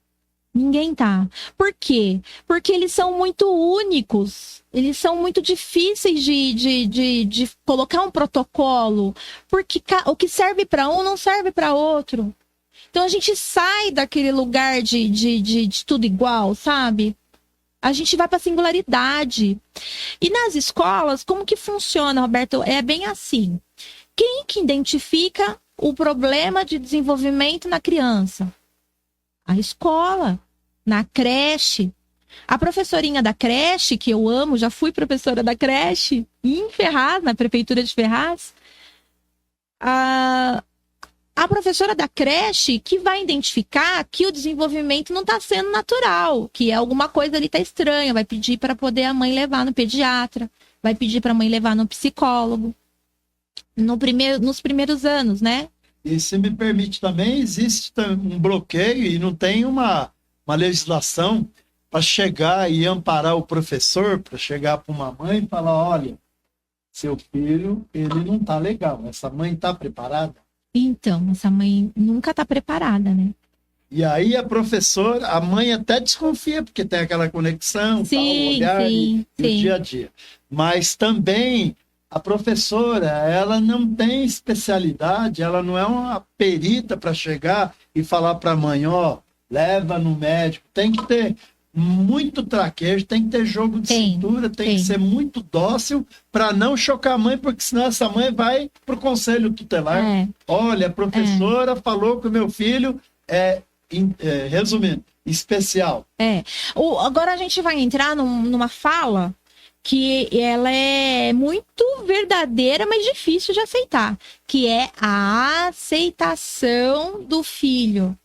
Ninguém tá. Por quê? Porque eles são muito únicos. Eles são muito difíceis de colocar um protocolo. Porque o que serve para um não serve para outro. Então a gente sai daquele lugar de tudo igual, sabe? A gente vai para a singularidade. E nas escolas, como que funciona, Roberto? É bem assim. Quem que identifica o problema de desenvolvimento na criança? A escola, na creche. A professorinha da creche, que eu amo, já fui professora da creche, em Ferraz, na prefeitura de Ferraz. A professora da creche que vai identificar que o desenvolvimento não está sendo natural, que alguma coisa ali está estranha, vai pedir para poder a mãe levar no pediatra, vai pedir para a mãe levar no psicólogo, nos primeiros anos, né? E se me permite também, existe um bloqueio e não tem uma legislação para chegar e amparar o professor, para chegar para uma mãe e falar, olha, seu filho, ele não está legal, essa mãe está preparada? Então, essa mãe nunca está preparada, né? E aí a professora, a mãe até desconfia, porque tem aquela conexão, Sim, tal, olhar sim, e o sim. dia a dia. Mas também a professora, ela não tem especialidade, ela não é uma perita para chegar e falar para a mãe, ó, leva no médico. Tem que ter muito traquejo, tem que ter jogo de cintura, tem que ser muito dócil para não chocar a mãe, porque senão essa mãe vai pro conselho tutelar. Olha, a professora falou que o meu filho resumindo, especial. Agora a gente vai entrar numa fala que ela é muito verdadeira, mas difícil de aceitar, que é a aceitação do filho.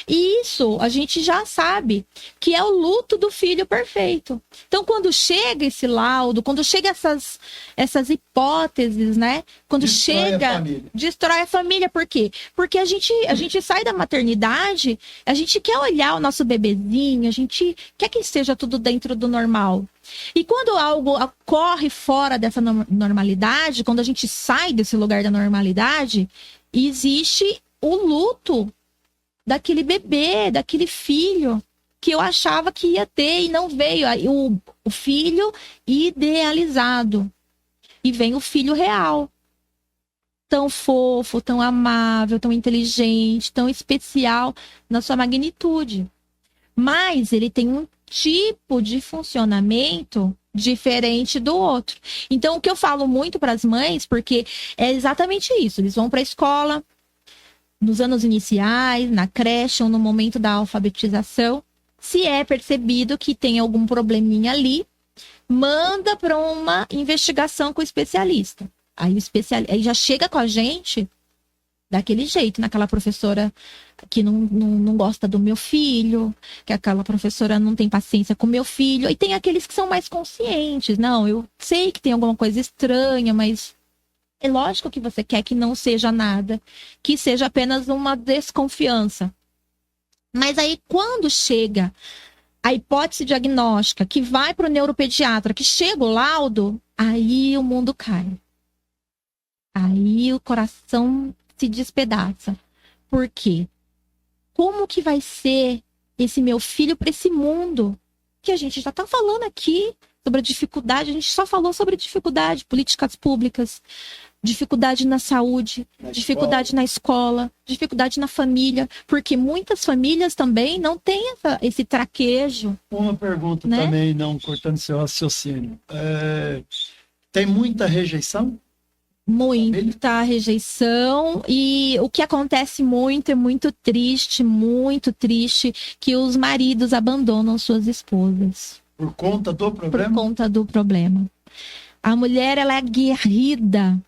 E isso a gente já sabe que é o luto do filho perfeito. Então, quando chega esse laudo, quando chega essas hipóteses, né? Quando destrói a família. Por quê? Porque a gente sai da maternidade, a gente quer olhar o nosso bebezinho, a gente quer que esteja tudo dentro do normal. E quando algo ocorre fora dessa normalidade, quando a gente sai desse lugar da normalidade, existe o luto daquele bebê, daquele filho que eu achava que ia ter e não veio. O filho idealizado. E vem o filho real. Tão fofo, tão amável, tão inteligente, tão especial na sua magnitude. Mas ele tem um tipo de funcionamento diferente do outro. Então, o que eu falo muito para as mães, porque é exatamente isso. Eles vão para a escola, nos anos iniciais, na creche ou no momento da alfabetização, se é percebido que tem algum probleminha ali, manda para uma investigação com o especialista. Aí já chega com a gente daquele jeito, naquela professora que não gosta do meu filho, que aquela professora não tem paciência com o meu filho. E tem aqueles que são mais conscientes. Não, eu sei que tem alguma coisa estranha, mas é lógico que você quer que não seja nada, que seja apenas uma desconfiança. Mas aí, quando chega a hipótese diagnóstica, que vai para o neuropediatra, que chega o laudo, aí o mundo cai. Aí o coração se despedaça. Por quê? Como que vai ser esse meu filho para esse mundo? Que a gente já está falando aqui sobre a dificuldade, a gente só falou sobre dificuldade, políticas públicas, dificuldade na saúde, dificuldade na escola, dificuldade na família, porque muitas famílias também não têm esse traquejo. Uma pergunta, né? Também, não cortando seu raciocínio. Tem muita rejeição? Muita rejeição, e o que acontece muito, é muito triste, que os maridos abandonam suas esposas. Por conta do problema? Por conta do problema. A mulher, ela é aguerrida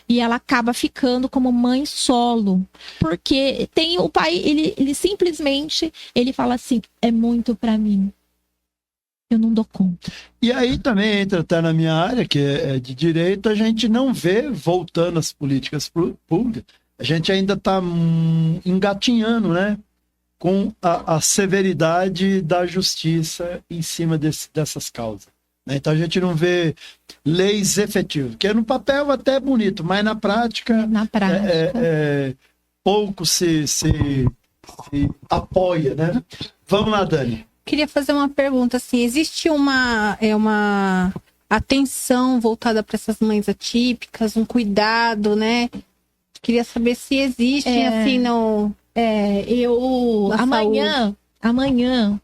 e ela acaba ficando como mãe solo, porque tem o pai, ele simplesmente, ele fala assim, é muito pra mim. Eu não dou conta. E aí também entra até na minha área, que é de direito, a gente não vê, voltando às políticas públicas, a gente ainda está engatinhando, né? Com a severidade da justiça em cima dessas causas. né? Então a gente não vê leis efetivas, porque no papel até é bonito, mas na prática, pouco se apoia, né? Vamos lá, Dani. Queria fazer uma pergunta, assim, existe uma atenção voltada para essas mães atípicas, um cuidado, né? Queria saber se existe, assim, no... Amanhã,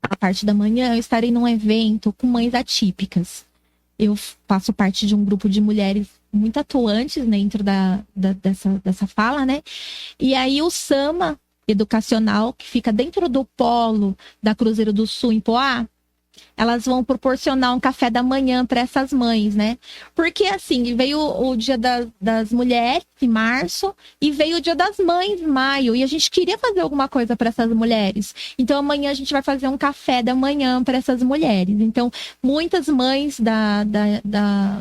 a parte da manhã, eu estarei num evento com mães atípicas. Eu faço parte de um grupo de mulheres muito atuantes dentro dessa fala, né? E aí o Sama educacional, que fica dentro do polo da Cruzeiro do Sul, em Poá, elas vão proporcionar um café da manhã para essas mães, né? Porque, assim, veio o Dia das Mulheres, em março, e veio o Dia das Mães, em maio, e a gente queria fazer alguma coisa para essas mulheres. Então, amanhã a gente vai fazer um café da manhã para essas mulheres. Então, muitas mães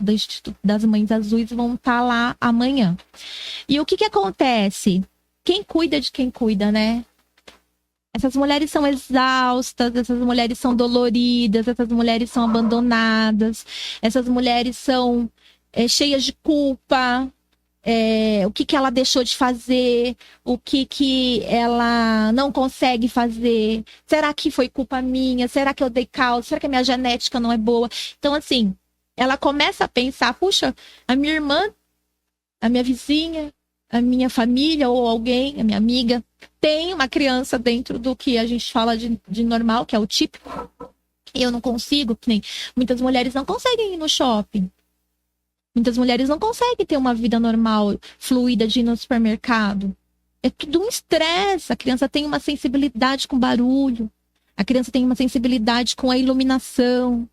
do Instituto das Mães Azuis vão estar lá amanhã. E o que acontece? Quem cuida de quem cuida, né? Essas mulheres são exaustas, essas mulheres são doloridas, essas mulheres são abandonadas, essas mulheres são cheias de culpa, o que ela deixou de fazer, o que ela não consegue fazer. Será que foi culpa minha? Será que eu dei causa? Será que a minha genética não é boa? Então, assim, ela começa a pensar, puxa, a minha irmã, a minha vizinha, a minha família ou alguém, a minha amiga, tem uma criança dentro do que a gente fala de normal, que é o típico. Eu não consigo, nem muitas mulheres não conseguem ir no shopping. Muitas mulheres não conseguem ter uma vida normal, fluida, de ir no supermercado. É tudo um estresse. A criança tem uma sensibilidade com barulho. A criança tem uma sensibilidade com a iluminação.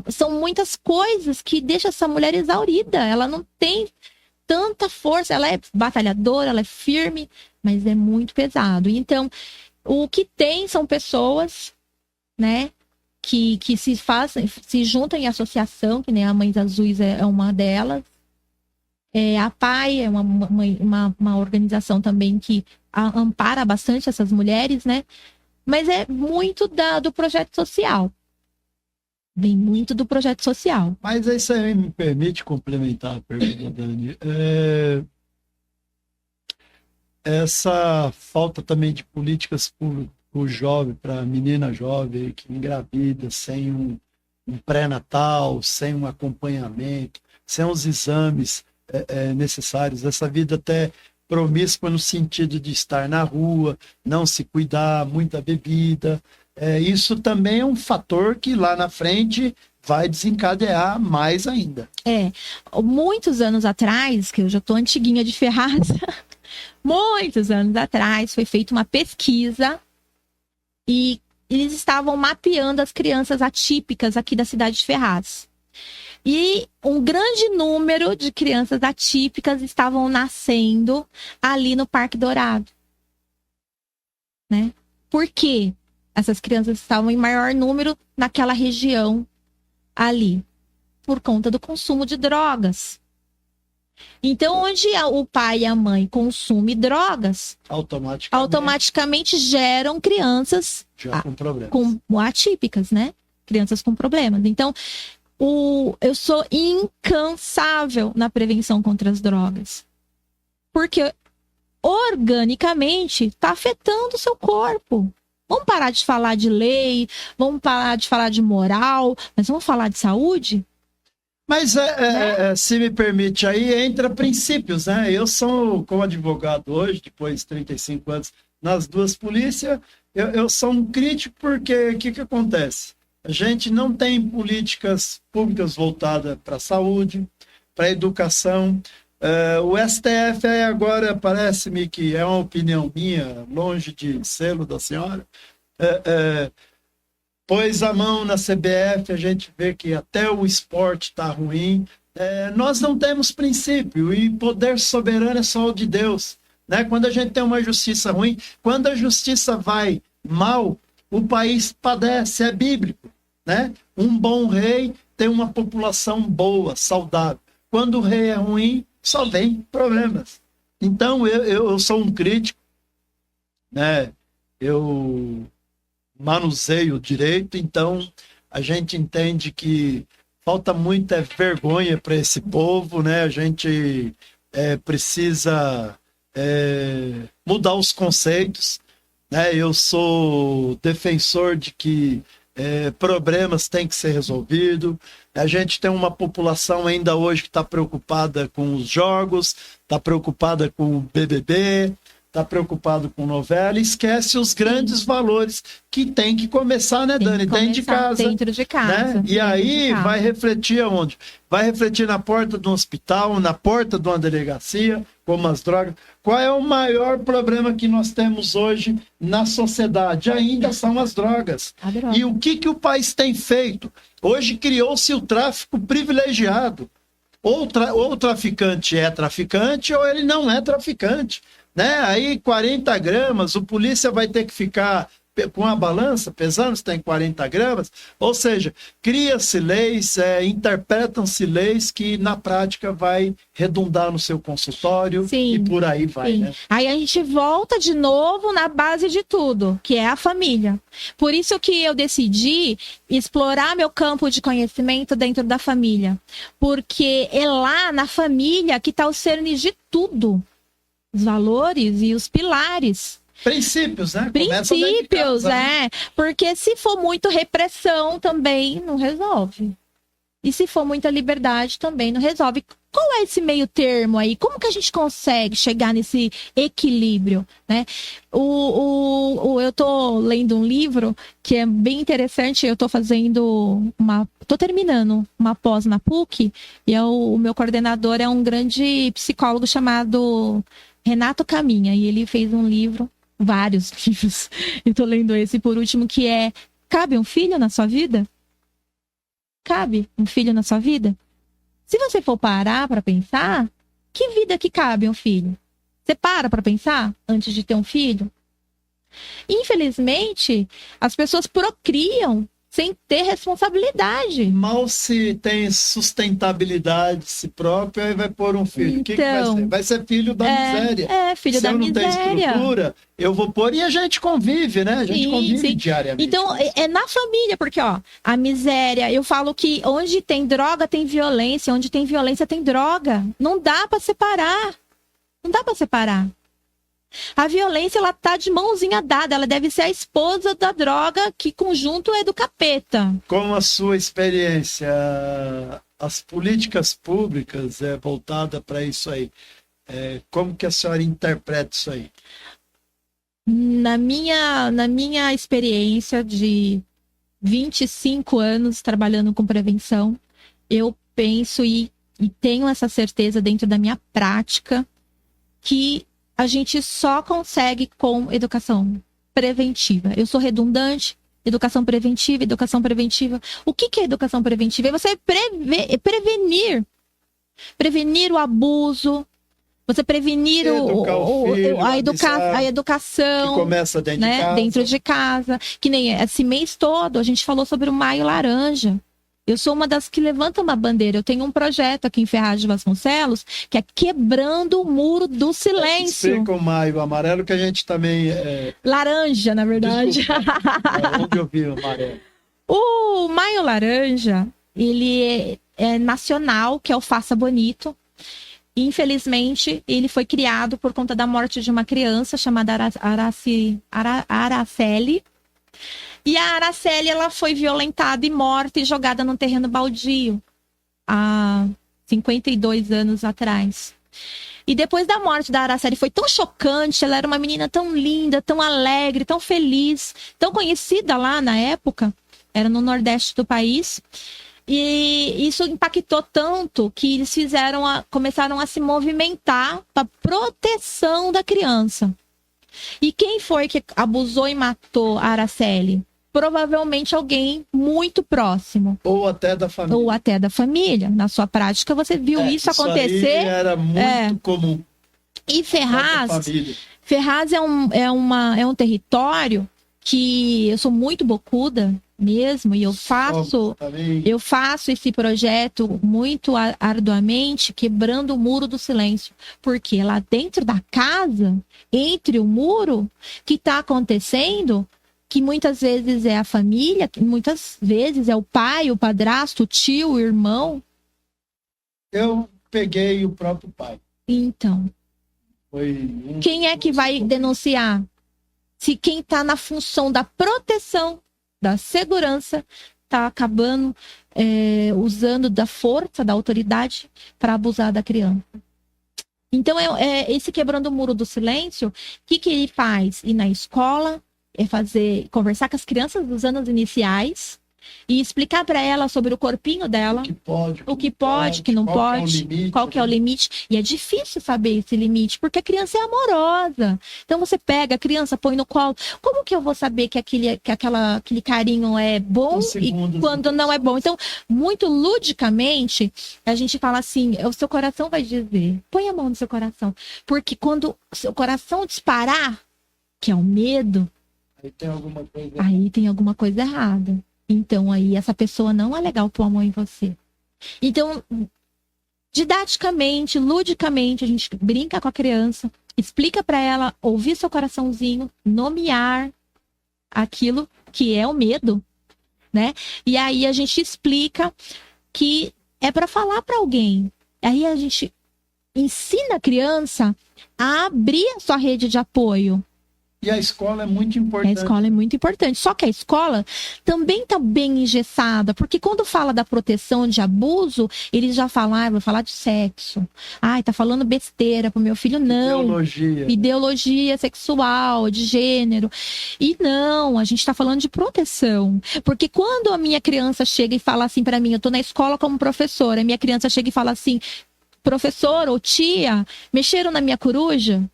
São muitas coisas que deixam essa mulher exaurida. Ela não tem tanta força, ela é batalhadora, ela é firme, mas é muito pesado. Então, o que tem são pessoas, né, que se juntam em associação, que nem a Mães Azuis é uma delas. A PAI é uma organização também que ampara bastante essas mulheres, né? Mas é muito do projeto social. Vem muito do projeto social. Mas isso aí me permite complementar a pergunta, Dani. Essa falta também de políticas públicas para o jovem, para a menina jovem que engravida sem um pré-natal, sem um acompanhamento, sem os exames necessários, essa vida até promíscua no sentido de estar na rua, não se cuidar, muita bebida. Isso também é um fator que lá na frente vai desencadear mais ainda. Muitos anos atrás, que eu já estou antiguinha de Ferraz, muitos anos atrás foi feita uma pesquisa e eles estavam mapeando as crianças atípicas aqui da cidade de Ferraz. E um grande número de crianças atípicas estavam nascendo ali no Parque Dourado. Né? Por quê? Essas crianças estavam em maior número naquela região ali, por conta do consumo de drogas. Então, onde o pai e a mãe consumem drogas, automaticamente geram crianças com problemas. Atípicas, né? Crianças com problemas. Então, eu sou incansável na prevenção contra as drogas. Porque organicamente está afetando o seu corpo. Vamos parar de falar de lei, vamos parar de falar de moral, mas vamos falar de saúde? Mas, se me permite aí, entra princípios, né? Eu sou, como advogado hoje, depois de 35 anos nas duas polícias, eu sou um crítico porque o que acontece? A gente não tem políticas públicas voltadas para a saúde, para a educação. O STF agora, parece-me que é uma opinião minha, longe de selo da senhora, pôs a mão na CBF, a gente vê que até o esporte está ruim. Nós não temos princípio, e poder soberano é só o de Deus. Né? Quando a gente tem uma justiça ruim, quando a justiça vai mal, o país padece, é bíblico. Né? Um bom rei tem uma população boa, saudável. Quando o rei é ruim, só vem problemas. Então, eu sou um crítico, né? Eu manuseio o direito, então a gente entende que falta muita vergonha para esse povo, né? A gente precisa mudar os conceitos, né? Eu sou defensor de que problemas têm que ser resolvidos. A gente tem uma população ainda hoje que está preocupada com os jogos, está preocupada com o BBB, está preocupado com novela, e esquece os grandes valores que tem que começar, né, Dani? Dentro de casa. Dentro de casa. Né? E aí vai refletir aonde? Vai refletir na porta do hospital, na porta de uma delegacia, como as drogas. Qual é o maior problema que nós temos hoje na sociedade? Ainda são as drogas. E o que o país tem feito? Hoje criou-se o tráfico privilegiado. Ou o traficante é traficante ou ele não é traficante. Né? Aí 40 gramas, o polícia vai ter que ficar com a balança, pesando se tem 40 gramas, ou seja, cria-se leis, interpretam-se leis que na prática vai redundar no seu consultório. Sim, e por aí vai. Né? Aí a gente volta de novo na base de tudo, que é a família. Por isso que eu decidi explorar meu campo de conhecimento dentro da família, porque é lá na família que está o cerne de tudo. Os valores e os pilares. Princípios, né? Princípios, porque se for muito repressão também não resolve. E se for muita liberdade também não resolve. Qual é esse meio termo aí? Como que a gente consegue chegar nesse equilíbrio, né? Eu tô lendo um livro que é bem interessante. Eu tô tô terminando uma pós na PUC, e o meu coordenador é um grande psicólogo chamado Renato Caminha, e ele fez um livro, vários livros, eu tô lendo esse por último, que é: cabe um filho na sua vida? Cabe um filho na sua vida? Se você for parar para pensar, que vida que cabe um filho? Você para pensar antes de ter um filho? Infelizmente, as pessoas procriam sem ter responsabilidade. Mal se tem sustentabilidade de si próprio, aí vai pôr um filho. O que vai ser? Vai ser filho da miséria. Filho da miséria. Se eu não tenho estrutura, eu vou pôr, e a gente convive, né? A gente convive diariamente. Então, é na família, porque, a miséria, eu falo que onde tem droga, tem violência. Onde tem violência, tem droga. Não dá para separar. Não dá para separar. A violência, ela tá de mãozinha dada. Ela deve ser a esposa da droga, que conjunto é do capeta. Como a sua experiência, as políticas públicas voltada para isso aí, como que a senhora interpreta isso aí? Na minha experiência de 25 anos trabalhando com prevenção, eu penso e tenho essa certeza dentro da minha prática que a gente só consegue com educação preventiva. Eu sou redundante, educação preventiva. O que é educação preventiva? É você prevenir o abuso, você prevenir a educação. Que começa dentro de casa. Dentro de casa. Que nem esse mês todo, a gente falou sobre o Maio Laranja. Eu sou uma das que levanta uma bandeira. Eu tenho um projeto aqui em Ferraz de Vasconcelos, que é Quebrando o Muro do Silêncio. Explica o Maio Amarelo, que a gente também... Laranja, na verdade. Onde eu vi o amarelo? O Maio Laranja, ele é nacional, que é o Faça Bonito. Infelizmente, ele foi criado por conta da morte de uma criança chamada Araceli. E a Araceli, ela foi violentada e morta e jogada num terreno baldio há 52 anos atrás. E depois da morte da Araceli foi tão chocante, ela era uma menina tão linda, tão alegre, tão feliz, tão conhecida lá na época, era no Nordeste do país. E isso impactou tanto que eles começaram a se movimentar para proteção da criança. E quem foi que abusou e matou a Araceli? Provavelmente alguém muito próximo. Ou até da família. Na sua prática, você viu isso acontecer. Aí era muito comum. E Ferraz é um território que eu sou muito bocuda mesmo, e eu faço esse projeto muito arduamente, quebrando o muro do silêncio, porque lá dentro da casa, entre o muro, que está acontecendo que muitas vezes é a família, que muitas vezes é o pai, o padrasto, o tio, o irmão. Eu peguei o próprio pai. Então, Foi quem é que vai denunciar? Se quem está na função da proteção, da segurança, está acabando usando da força, da autoridade para abusar da criança. Então, esse quebrando o muro do silêncio, o que ele faz? Ir na escola, conversar com as crianças dos anos iniciais e explicar para ela sobre o corpinho dela, o que pode, o que não pode, qual que é o limite. E é difícil saber esse limite, porque a criança é amorosa. Então você pega a criança, põe no colo. Como que eu vou saber que aquele carinho é bom e quando não é bom? Então, muito ludicamente, a gente fala assim, o seu coração vai dizer, põe a mão no seu coração. Porque quando o seu coração disparar, que é o medo, aí tem alguma coisa errada. Então, aí, essa pessoa não é legal pôr a mão em você. Então, didaticamente, ludicamente, a gente brinca com a criança, explica para ela ouvir seu coraçãozinho, nomear aquilo que é o medo, né? E aí a gente explica que é para falar para alguém. Aí a gente ensina a criança a abrir a sua rede de apoio. E a escola é muito importante. A escola é muito importante. Só que a escola também está bem engessada, porque quando fala da proteção de abuso, eles já falam, vai falar de sexo. Tá falando besteira pro meu filho. Não. Ideologia sexual, de gênero. E não, a gente está falando de proteção. Porque quando a minha criança chega e fala assim para mim, eu tô na escola como professora, a minha criança chega e fala assim, professor ou tia, mexeram na minha coruja, o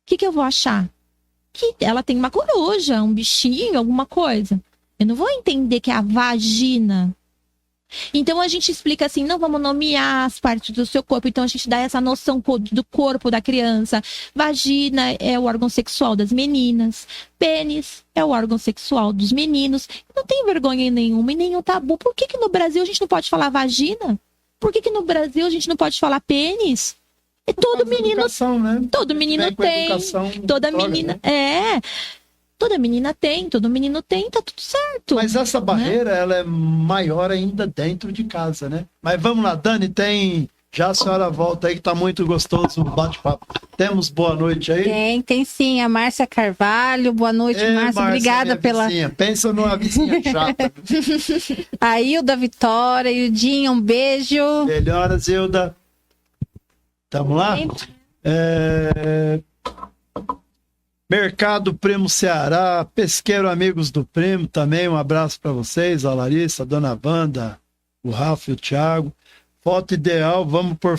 que eu vou achar? Que ela tem uma coruja, um bichinho, alguma coisa. Eu não vou entender que é a vagina. Então a gente explica assim, não vamos nomear as partes do seu corpo. Então a gente dá essa noção do corpo da criança. Vagina é o órgão sexual das meninas. Pênis é o órgão sexual dos meninos. Não tem vergonha nenhuma e nenhum tabu. Por que no Brasil a gente não pode falar vagina? Por que no Brasil a gente não pode falar pênis? Todo menino, né? Todo menino tem, toda menina toda menina tem, todo menino tem, tá tudo certo. Mas essa barreira, ela é maior ainda dentro de casa, né? Mas vamos lá, Dani, já a senhora volta aí que tá muito gostoso o bate-papo. Temos boa noite aí? Tem sim, a Márcia Carvalho, boa noite, Márcia, obrigada pela... Vizinha. Pensa numa vizinha chata. A Hilda Vitória, Ildinha, um beijo. Melhoras, Hilda. Tamo lá? Mercado Primo Ceará, Pesqueiro Amigos do Primo também, um abraço para vocês, a Larissa, a Dona Wanda, o Rafa e o Thiago. Foto ideal, vamos por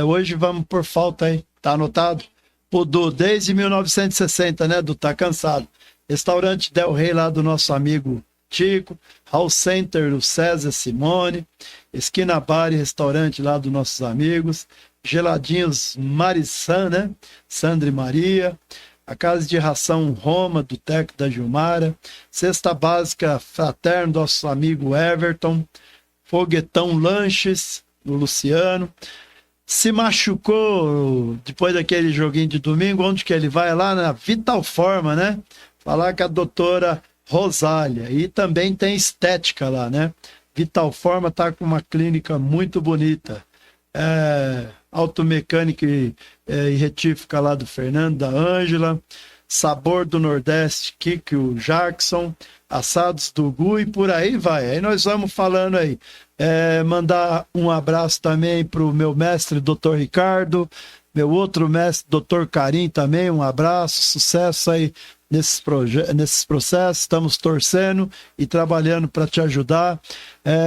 hoje vamos por falta aí, tá anotado? Pudu, desde 1960, né, Du? Tá cansado. Restaurante Del Rey lá do nosso amigo Tico, House Center do César Simone, Esquina Bar e Restaurante lá dos nossos amigos, Geladinhos Marisan, né? Sandra e Maria, a Casa de Ração Roma, do Teco da Gilmara, Cesta Básica Fraterno, do nosso amigo Everton, Foguetão Lanches, do Luciano. Se machucou depois daquele joguinho de domingo, onde que ele vai? Lá na Vital Forma, né? Falar com a doutora Rosália. E também tem estética lá, né? Vital Forma tá com uma clínica muito bonita. Automecânica e retífica lá do Fernando, da Ângela, Sabor do Nordeste, Kiki, o Jackson, Assados do Gu e por aí vai. Aí nós vamos falando aí. Mandar um abraço também para o meu mestre, Dr. Ricardo, meu outro mestre, Dr. Karim também, um abraço, sucesso aí nesses processos, estamos torcendo e trabalhando para te ajudar.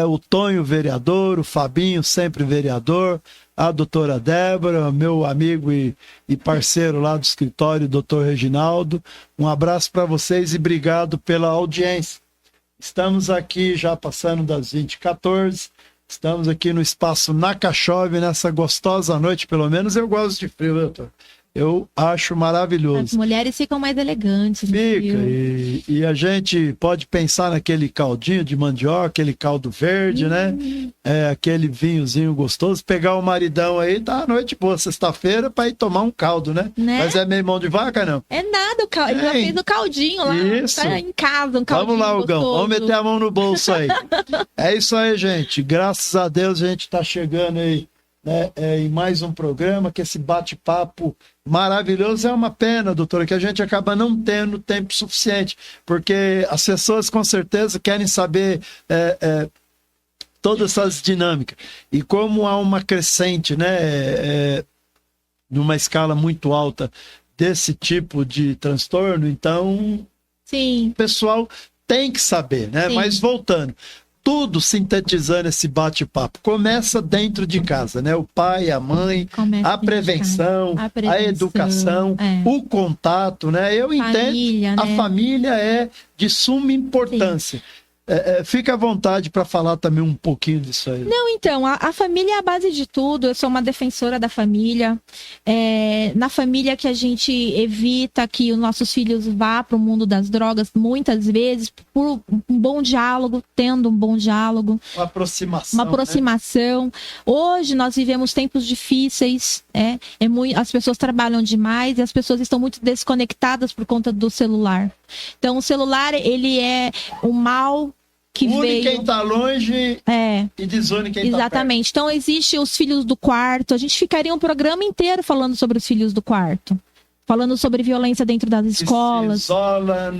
O Tonho, vereador, o Fabinho, sempre vereador, a doutora Débora, meu amigo e parceiro lá do escritório, doutor Reginaldo. Um abraço para vocês e obrigado pela audiência. Estamos aqui já passando das 20h14, estamos aqui no espaço Nakachove, nessa gostosa noite, pelo menos eu gosto de frio, doutor. Eu acho maravilhoso. As mulheres ficam mais elegantes. Fica, e a gente pode pensar naquele caldinho de mandioca, aquele caldo verde, né? Aquele vinhozinho gostoso, pegar o maridão aí, tá a noite boa, sexta-feira, pra ir tomar um caldo, né? Mas é meio mão de vaca, não? É nada, ele já fez o caldinho lá, isso. Tá em casa, um caldinho Vamos lá, Hugão, gostoso. vamos meter a mão no bolso aí. É isso aí, gente, graças a Deus a gente tá chegando aí, né, em mais um programa, que esse bate-papo maravilhoso. É uma pena, doutora, que a gente acaba não tendo tempo suficiente, porque as pessoas com certeza querem saber todas essas dinâmicas. E como há uma crescente, né, numa escala muito alta desse tipo de transtorno, então Sim. o pessoal tem que saber, né? Sim. Mas voltando, tudo sintetizando esse bate-papo. Começa dentro de casa, né? O pai, a mãe, a prevenção, a educação, o contato, né? Eu entendo, a família é de suma importância. Fica à vontade para falar também um pouquinho disso aí. Não, então, a família é a base de tudo. Eu sou uma defensora da família. Na família que a gente evita que os nossos filhos vá para o mundo das drogas, muitas vezes, por um bom diálogo, tendo um bom diálogo. Uma aproximação. Uma aproximação. Né? Hoje nós vivemos tempos difíceis, as pessoas trabalham demais e as pessoas estão muito desconectadas por conta do celular. Então, o celular, ele é o mal que une veio... quem tá longe e desune quem tá perto. Exatamente. Então, existe os filhos do quarto. A gente ficaria um programa inteiro falando sobre os filhos do quarto. Falando sobre violência dentro das escolas. Se isola,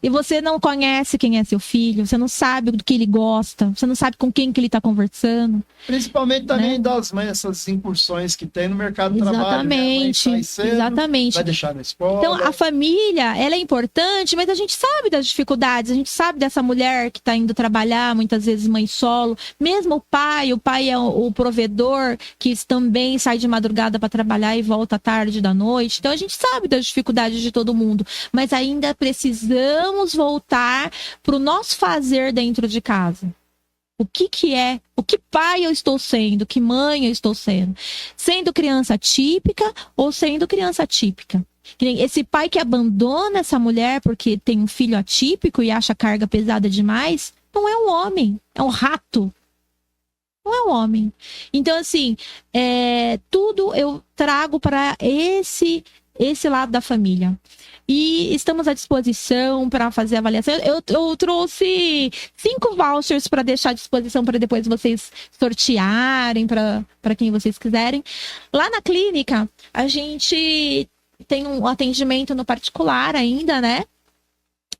e você não conhece quem é seu filho, você não sabe do que ele gosta, você não sabe com quem que ele está conversando. Principalmente também das mães, essas incursões que tem no mercado de trabalho. Exatamente, né? Cedo, exatamente. Vai deixar na escola. Então, a família, ela é importante, mas a gente sabe das dificuldades, a gente sabe dessa mulher que está indo trabalhar, muitas vezes mãe solo, mesmo o pai é o provedor, que também sai de madrugada para trabalhar e volta tarde da noite. Então, a gente sabe das dificuldades de todo mundo, mas ainda precisamos voltar para o nosso fazer dentro de casa. O que é? O que pai eu estou sendo? Que mãe eu estou sendo? Sendo criança típica ou sendo criança atípica? Esse pai que abandona essa mulher porque tem um filho atípico e acha a carga pesada demais, não é um homem, é um rato. Não é um homem. Então, assim, tudo eu trago para esse lado da família. E estamos à disposição para fazer a avaliação. Eu trouxe 5 vouchers para deixar à disposição para depois vocês sortearem para quem vocês quiserem. Lá na clínica, a gente tem um atendimento no particular ainda, né?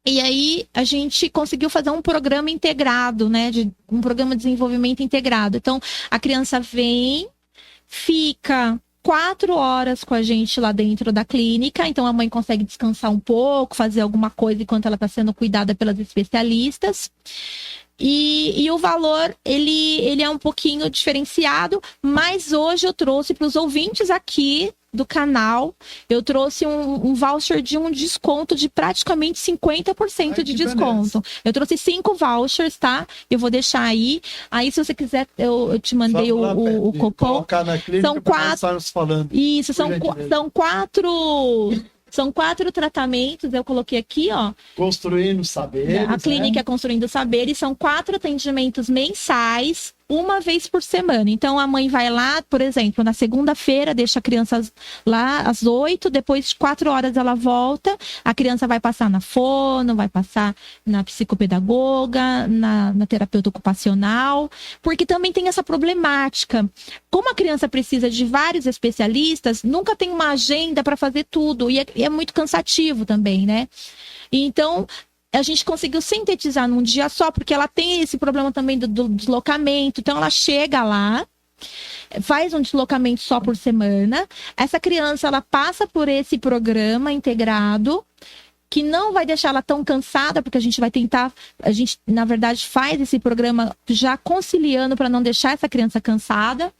E aí a gente conseguiu fazer um programa integrado, né? Um programa de desenvolvimento integrado. Então, a criança vem, fica 4 horas com a gente lá dentro da clínica, então a mãe consegue descansar um pouco, fazer alguma coisa enquanto ela está sendo cuidada pelas especialistas. E o valor, ele é um pouquinho diferenciado, mas hoje eu trouxe para os ouvintes aqui do canal, eu trouxe um voucher de um desconto de praticamente 50% de desconto. Beleza. Eu trouxe 5 vouchers, tá? Eu vou deixar aí. Aí, se você quiser, eu te mandei o cupom. Colocar na clínica são 4. Falando. Isso, são 4. São 4 tratamentos, eu coloquei aqui, ó. Construindo saberes. A clínica é Construindo Saberes, são 4 atendimentos mensais, uma vez por semana. Então, a mãe vai lá, por exemplo, na segunda-feira, deixa a criança lá às 8, depois de 4 horas ela volta, a criança vai passar na fono, vai passar na psicopedagoga, na terapeuta ocupacional, porque também tem essa problemática. Como a criança precisa de vários especialistas, nunca tem uma agenda para fazer tudo, e é muito cansativo também, né? Então, a gente conseguiu sintetizar num dia só, porque ela tem esse problema também do deslocamento. Então, ela chega lá, faz um deslocamento só por semana. Essa criança, ela passa por esse programa integrado, que não vai deixar ela tão cansada, porque a gente vai tentar... A gente, na verdade, faz esse programa já conciliando para não deixar essa criança cansada.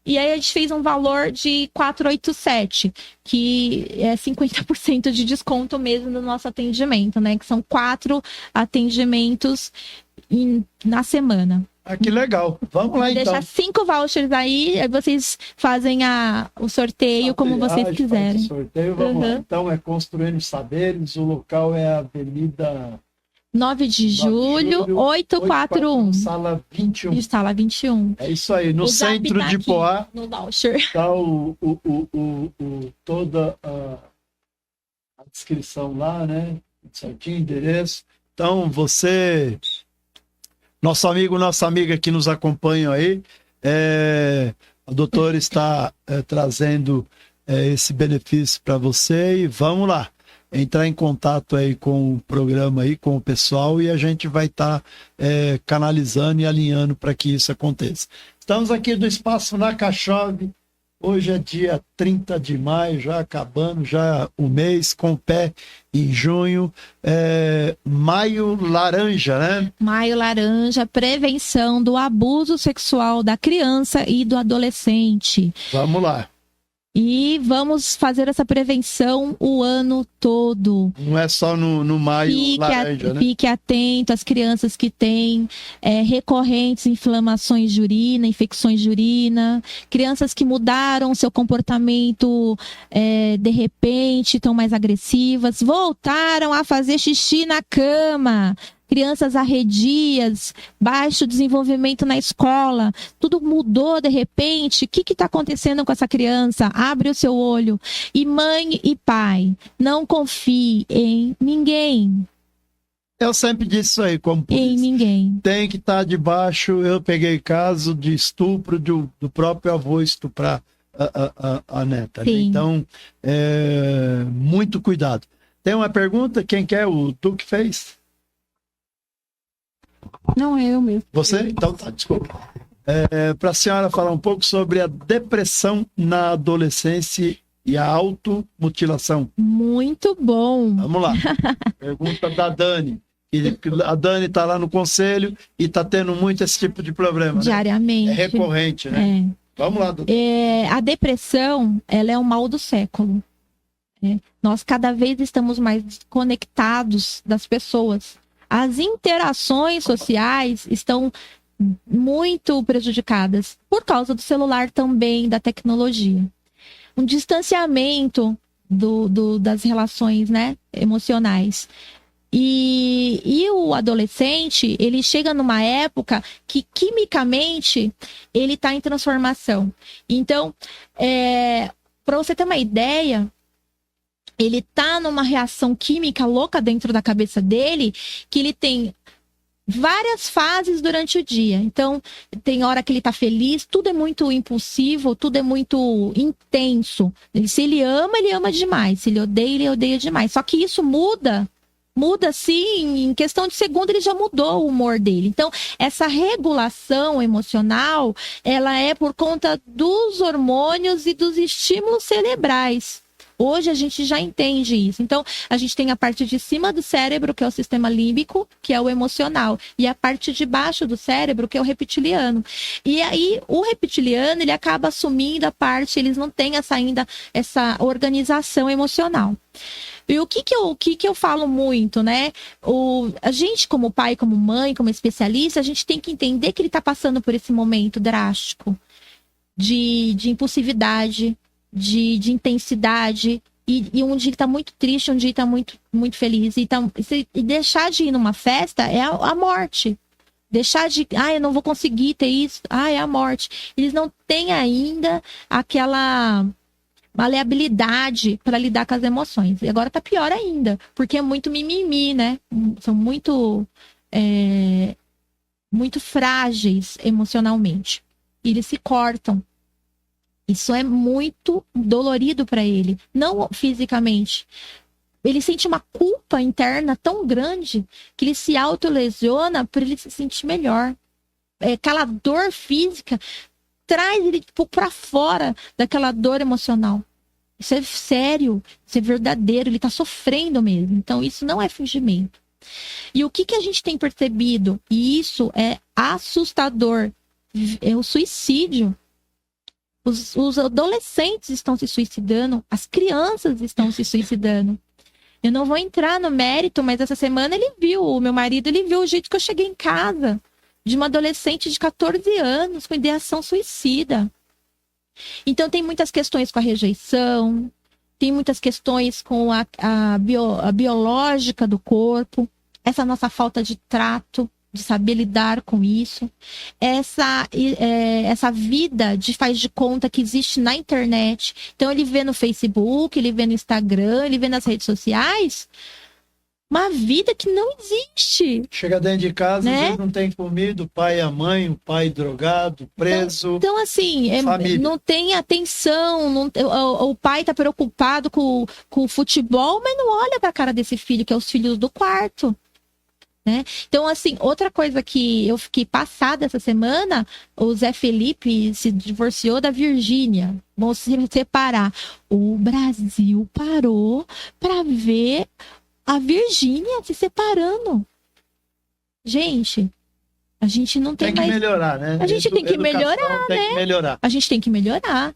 E aí a gente fez um valor de 487, que é 50% de desconto mesmo no nosso atendimento, né? Que são 4 atendimentos na semana. Ah, que legal. Vamos lá, Vou então. deixar 5 vouchers aí vocês fazem o sorteio como vocês Faz quiserem. o sorteio, vamos lá. Uhum. Então, é Construindo Saberes, o local é a Avenida 9 de julho, 841. Sala 21. E sala 21. É isso aí, no O zap centro tá de aqui, Poá, no voucher. está toda a descrição lá, né? Certinho, endereço. Então, você, nosso amigo, nossa amiga que nos acompanham aí, a doutora está trazendo esse benefício para você e vamos lá. Entrar em contato aí com o programa aí, com o pessoal, e a gente vai estar canalizando e alinhando para que isso aconteça. Estamos aqui do Espaço na Cachove. Hoje é dia 30 de maio, já acabando, já o mês, com o pé em junho. Maio laranja, né? Maio laranja, prevenção do abuso sexual da criança e do adolescente. Vamos lá. E vamos fazer essa prevenção o ano todo. Não é só no maio laranja, né? Fique atento às crianças que têm recorrentes inflamações de urina, infecções de urina, crianças que mudaram seu comportamento de repente, estão mais agressivas, voltaram a fazer xixi na cama. Crianças arredias, baixo desenvolvimento na escola, tudo mudou de repente. O que está acontecendo com essa criança? Abre o seu olho. E mãe e pai, não confie em ninguém. Eu sempre disse isso aí, como polícia. Em ninguém. Tem que estar debaixo. Eu peguei caso de estupro do próprio avô estuprar a neta. Né? Então, muito cuidado. Tem uma pergunta? Quem quer? Tu que fez? Não, eu mesmo. Você? Então tá, desculpa. Para a senhora falar um pouco sobre a depressão na adolescência e a automutilação. Muito bom. Vamos lá. Pergunta da Dani. A Dani está lá no conselho e está tendo muito esse tipo de problema. Diariamente. Né? É recorrente, né? Vamos lá, doutor. A depressão, ela é o mal do século. Nós cada vez estamos mais desconectados das pessoas. As interações sociais estão muito prejudicadas por causa do celular também, da tecnologia. Um distanciamento das relações, né, emocionais. E o adolescente, ele chega numa época que quimicamente ele está em transformação. Então, para você ter uma ideia, ele tá numa reação química louca dentro da cabeça dele, que ele tem várias fases durante o dia. Então, tem hora que ele tá feliz, tudo é muito impulsivo, tudo é muito intenso. Se ele ama demais. Se ele odeia demais. Só que isso muda assim, em questão de segundo ele já mudou o humor dele. Então, essa regulação emocional, ela é por conta dos hormônios e dos estímulos cerebrais. Hoje a gente já entende isso. Então, a gente tem a parte de cima do cérebro, que é o sistema límbico, que é o emocional. E a parte de baixo do cérebro, que é o reptiliano. E aí, o reptiliano, ele acaba assumindo a parte, eles não têm ainda essa organização emocional. E o que eu falo muito, né? A gente, como pai, como mãe, como especialista, a gente tem que entender que ele está passando por esse momento drástico de impulsividade, de intensidade, e um dia está muito triste, um dia está muito, muito feliz. E deixar de ir numa festa é a morte. Deixar de, eu não vou conseguir ter isso, é a morte. Eles não têm ainda aquela maleabilidade para lidar com as emoções. E agora tá pior ainda, porque é muito mimimi, né? São muito frágeis emocionalmente. E eles se cortam. Isso é muito dolorido para ele, não fisicamente. Ele sente uma culpa interna tão grande que ele se autolesiona para ele se sentir melhor. Aquela dor física traz ele para fora daquela dor emocional. Isso é sério, isso é verdadeiro, ele está sofrendo mesmo. Então, isso não é fingimento. E o que a gente tem percebido? E isso é assustador. É o suicídio. Os adolescentes estão se suicidando, as crianças estão se suicidando. Eu não vou entrar no mérito, mas essa semana o meu marido viu o jeito que eu cheguei em casa. de uma adolescente de 14 anos com ideação suicida. Então tem muitas questões com a rejeição, tem muitas questões com a biológica do corpo, essa nossa falta de trato, de saber lidar com isso, essa vida de faz de conta que existe na internet. Então ele vê no Facebook, ele vê no Instagram, ele vê nas redes sociais uma vida que não existe. Chega dentro de casa, né? Às vezes não tem comida, o pai e a mãe, o pai drogado, preso. Então assim, não tem atenção, o pai tá preocupado com o futebol, mas não olha pra cara desse filho, que é os filhos do quarto. Né? Então, assim, outra coisa que eu fiquei passada essa semana, o Zé Felipe se divorciou da Virgínia. Vão se separar. O Brasil parou para ver a Virgínia se separando. Gente, a gente não tem mais... Tem que melhorar, né? A gente tem que melhorar, tem né? que melhorar. A gente tem que melhorar.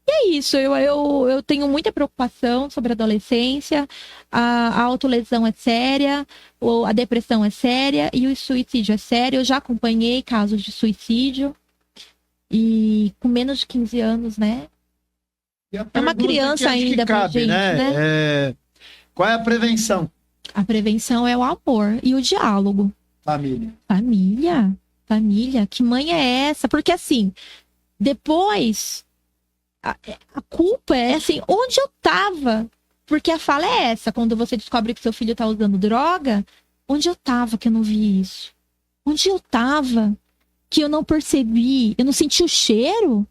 E é isso, eu tenho muita preocupação sobre a adolescência, a autolesão é séria, a depressão é séria e o suicídio é sério. Eu já acompanhei casos de suicídio e com menos de 15 anos, né? É uma criança ainda pra gente, né? Qual é a prevenção? A prevenção é o amor e o diálogo. Família. Família, que mãe é essa? Porque assim, depois... A culpa é assim, onde eu tava? Porque a fala é essa, quando você descobre que seu filho tá usando droga, onde eu tava que eu não vi isso? Onde eu tava que eu não percebi? Eu não senti o cheiro?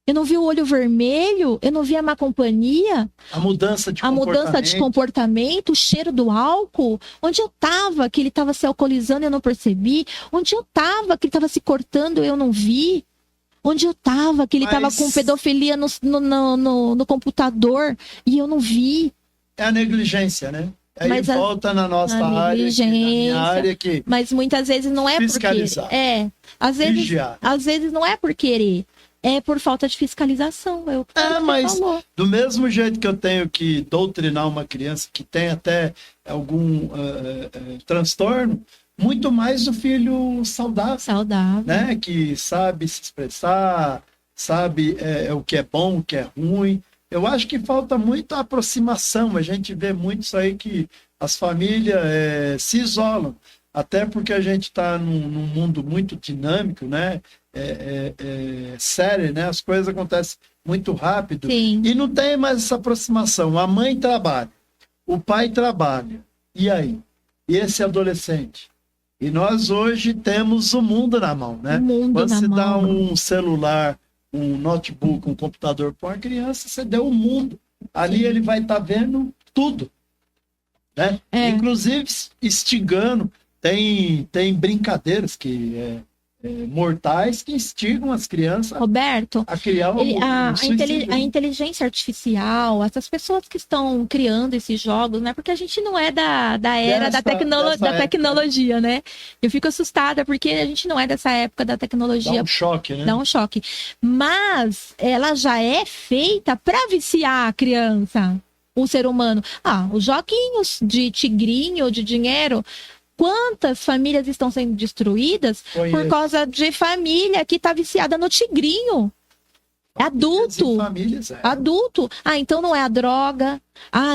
Eu não vi o olho vermelho? Eu não vi a má companhia? A mudança de comportamento, o cheiro do álcool? Onde eu tava que ele tava se alcoolizando e eu não percebi? Onde eu tava que ele tava se cortando e eu não vi? Onde eu tava, que ele tava com pedofilia no computador e eu não vi. É a negligência, né? Aí volta na nossa área, na minha área que... Mas muitas vezes não é fiscalizar, porque... Às vezes não é por querer, é por falta de fiscalização. Mas do mesmo jeito que eu tenho que doutrinar uma criança que tem até algum transtorno, muito mais o filho saudável. Né? Que sabe se expressar, sabe o que é bom, o que é ruim. Eu acho que falta muito a aproximação. A gente vê muito isso aí que as famílias se isolam. Até porque a gente está num mundo muito dinâmico, né? Sério, né? As coisas acontecem muito rápido. Sim. E não tem mais essa aproximação. A mãe trabalha, o pai trabalha. E aí? E esse adolescente? E nós hoje temos o mundo na mão, né? Quando você dá um celular, um notebook, um computador para uma criança, você deu o mundo. Ali ele vai estar vendo tudo, né? Inclusive instigando. Tem brincadeiras que mortais que instigam as crianças, Roberto, a criar a inteligência artificial, essas pessoas que estão criando esses jogos, né? Porque a gente não é da era da tecnologia, né? Eu fico assustada porque a gente não é dessa época da tecnologia. Dá um choque, né? Dá um choque. Mas ela já é feita para viciar a criança, o ser humano. Os joguinhos de tigrinho, de dinheiro... Quantas famílias estão sendo destruídas por causa de família que está viciada no tigrinho? Adulto. Adulto. Então não é a droga,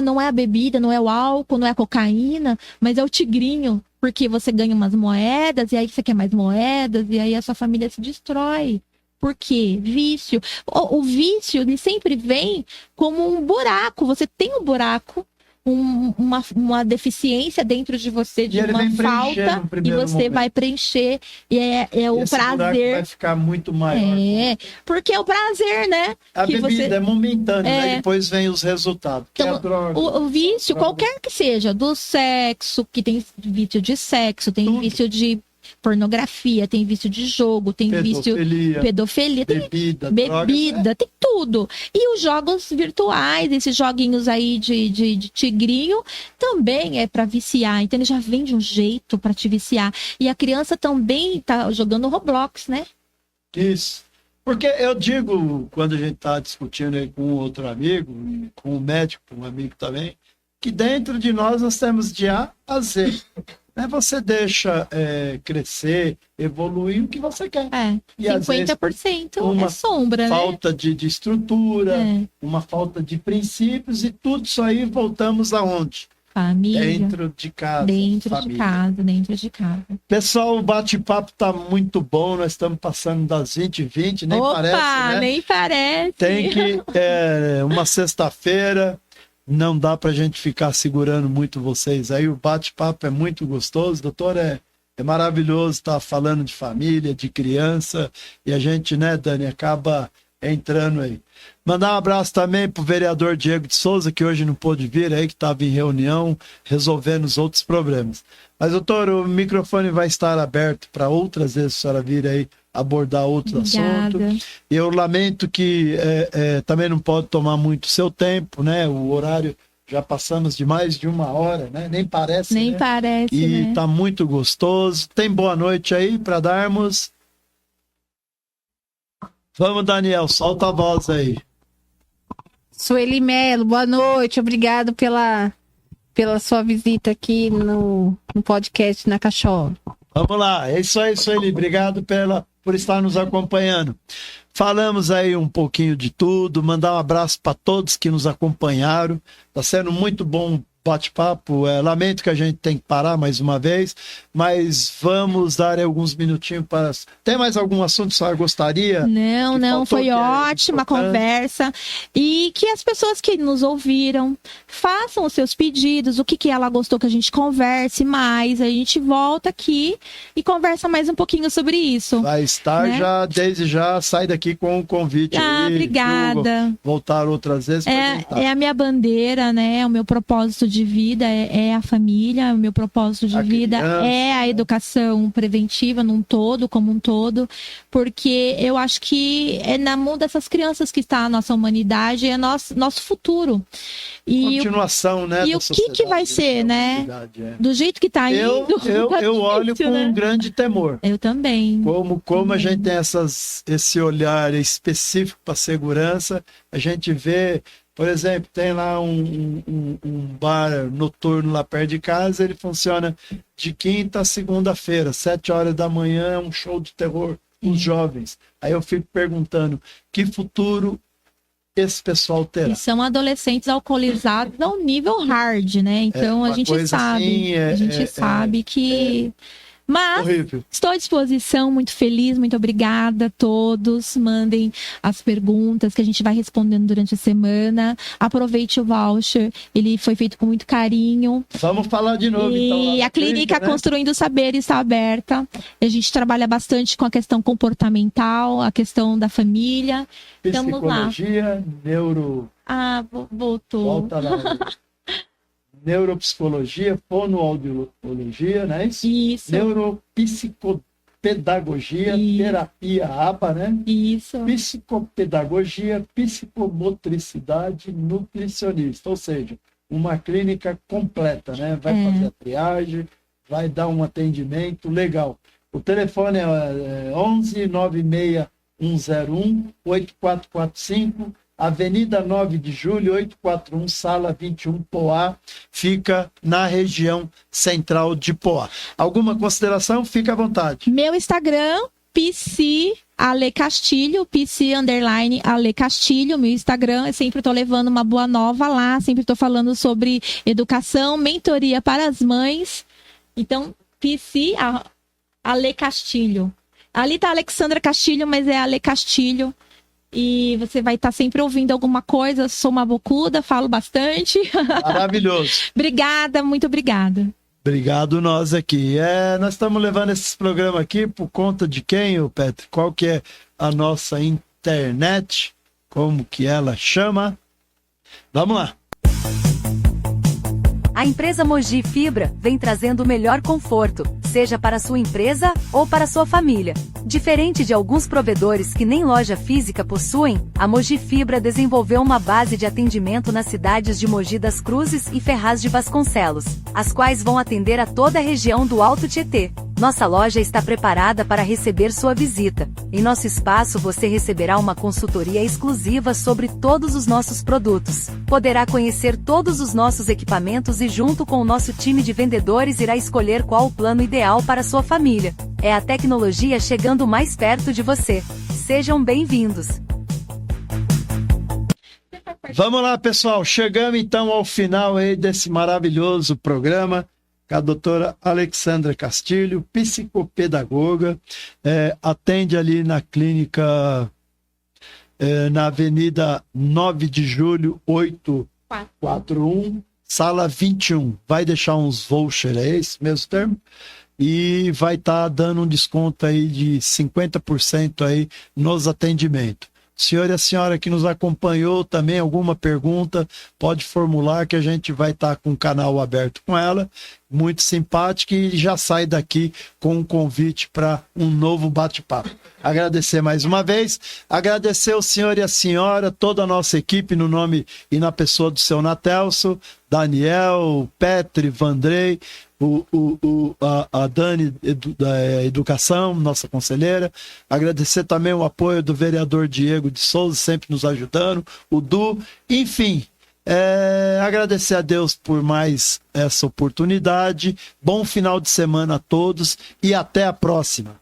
não é a bebida, não é o álcool, não é a cocaína, mas é o tigrinho. Porque você ganha umas moedas, e aí você quer mais moedas, e aí a sua família se destrói. Por quê? Vício. O vício, ele sempre vem como um buraco. Você tem um buraco, uma deficiência dentro de você, de uma falta, e você vai preencher, e o prazer vai ficar muito maior. Porque é o prazer, né? A bebida é momentânea, né? Depois vem os resultados, que então, é a droga. O vício, qualquer que seja, do sexo, que tem vício de sexo, tem vício de pornografia, tem vício de jogo, tem pedofilia, bebida, tem tudo. E os jogos virtuais, esses joguinhos aí de tigrinho, também é para viciar. Então ele já vem de um jeito para te viciar. E a criança também tá jogando Roblox, né? Isso. Porque eu digo, quando a gente tá discutindo aí com outro amigo, com um médico, um amigo também, que dentro de nós temos de A a Z. né, você deixa crescer, evoluir o que você quer. E, às vezes, 50% uma é sombra, né? falta de estrutura, uma falta de princípios, e tudo isso aí voltamos aonde? Família. Dentro de casa. Dentro família. dentro de casa. Pessoal, o bate-papo tá muito bom, nós estamos passando das 20h20, nem parece, né? Nem parece. Tem que, uma sexta-feira, não dá pra gente ficar segurando muito vocês aí, o bate-papo é muito gostoso, doutor, é maravilhoso estar falando de família, de criança, e a gente, né, Dani, acaba entrando aí. Mandar um abraço também pro vereador Diego de Souza, que hoje não pôde vir aí, que estava em reunião, resolvendo os outros problemas. Mas, doutor, o microfone vai estar aberto para outras vezes a senhora vir aí abordar outros assuntos. Eu lamento que também não pode tomar muito seu tempo, né? O horário já passamos de mais de 1 hora, né? Nem parece, Nem né? parece, E né? tá muito gostoso. Tem boa noite aí para darmos? Vamos, Daniel, solta a voz aí. Sueli Melo, boa noite. Obrigado pela sua visita aqui no podcast na Cachola. Vamos lá, é isso aí, Sueli. Obrigado por estar nos acompanhando. Falamos aí um pouquinho de tudo, mandar um abraço para todos que nos acompanharam. Está sendo muito bom bate-papo. Lamento que a gente tem que parar mais uma vez, mas vamos dar alguns minutinhos para... Tem mais algum assunto que a senhora gostaria? Não, foi ótima a conversa. E que as pessoas que nos ouviram façam os seus pedidos, o que ela gostou que a gente converse mais. A gente volta aqui e conversa mais um pouquinho sobre isso. Vai estar, né? Desde já, sai daqui com o convite. Obrigada. Voltar outras vezes. É a minha bandeira, né? O meu propósito de vida é a família, o meu propósito de vida é a educação preventiva como um todo, porque eu acho que é na mão dessas crianças que está a nossa humanidade, é nosso futuro. E continuação, né? E o que vai ser, né? Do jeito que está indo. Eu olho com um grande temor. Eu também. Como a gente tem esse olhar específico para segurança, a gente vê. Por exemplo, tem lá um bar noturno lá perto de casa, ele funciona de quinta a segunda-feira, 7 horas da manhã, é um show de terror com os jovens. Aí eu fico perguntando, que futuro esse pessoal terá? E são adolescentes alcoolizados ao nível hard, né? Então a gente sabe, sabe que... Mas horrível. Estou à disposição, muito feliz, muito obrigada a todos. Mandem as perguntas que a gente vai respondendo durante a semana. Aproveite o voucher, ele foi feito com muito carinho. Vamos falar de novo, então. E a clínica, né? Construindo o Saber está aberta. A gente trabalha bastante com a questão comportamental, a questão da família. Psicologia, voltou. Volta lá. Neuropsicologia, fonoaudiologia, né? Isso. Neuropsicopedagogia, terapia ABA, né? Isso. Psicopedagogia, psicomotricidade, nutricionista, ou seja, uma clínica completa, né? Vai fazer a triagem, vai dar um atendimento legal. O telefone é 11 96 101 8445, Avenida 9 de Julho, 841, Sala 21, Poá. Fica na região central de Poá. Alguma consideração? Fica à vontade. Meu Instagram, PC Ale Castilho, PC_Ale Castilho, meu Instagram. Eu sempre estou levando uma boa nova lá, sempre estou falando sobre educação, mentoria para as mães. Então, PC Ale Castilho. Ali está Alexandra Castilho, mas é Ale Castilho. E você vai estar sempre ouvindo alguma coisa. Sou uma bocuda, falo bastante. Maravilhoso. Obrigada, muito obrigada. Obrigado nós aqui. Nós estamos levando esses programas aqui por conta de quem, Petro? Qual que é a nossa internet? Como que ela chama? Vamos lá. A empresa Mogi Fibra vem trazendo o melhor conforto, seja para sua empresa ou para sua família. Diferente de alguns provedores que nem loja física possuem, a Mogi Fibra desenvolveu uma base de atendimento nas cidades de Mogi das Cruzes e Ferraz de Vasconcelos, as quais vão atender a toda a região do Alto Tietê. Nossa loja está preparada para receber sua visita. Em nosso espaço você receberá uma consultoria exclusiva sobre todos os nossos produtos. Poderá conhecer todos os nossos equipamentos e junto com o nosso time de vendedores irá escolher qual o plano ideal para sua família. É a tecnologia chegando mais perto de você. Sejam bem-vindos. Vamos lá, pessoal. Chegamos então ao final aí desse maravilhoso programa com a doutora Alexandra Castilho, psicopedagoga, atende ali na clínica na Avenida 9 de Julho, 841, sala 21. Vai deixar uns vouchers, é esse mesmo termo? E vai estar dando um desconto aí de 50% aí nos atendimentos. Senhor e a senhora que nos acompanhou também, alguma pergunta, pode formular que a gente vai estar com o canal aberto com ela, muito simpática, e já sai daqui com um convite para um novo bate-papo. Agradecer mais uma vez, agradecer o senhor e a senhora, toda a nossa equipe, no nome e na pessoa do seu Natelso, Daniel, Petri, Vandrei, a Dani da Educação, nossa conselheira. Agradecer também o apoio do vereador Diego de Souza, sempre nos ajudando, o Du, enfim. Agradecer a Deus por mais essa oportunidade. Bom final de semana a todos e até a próxima.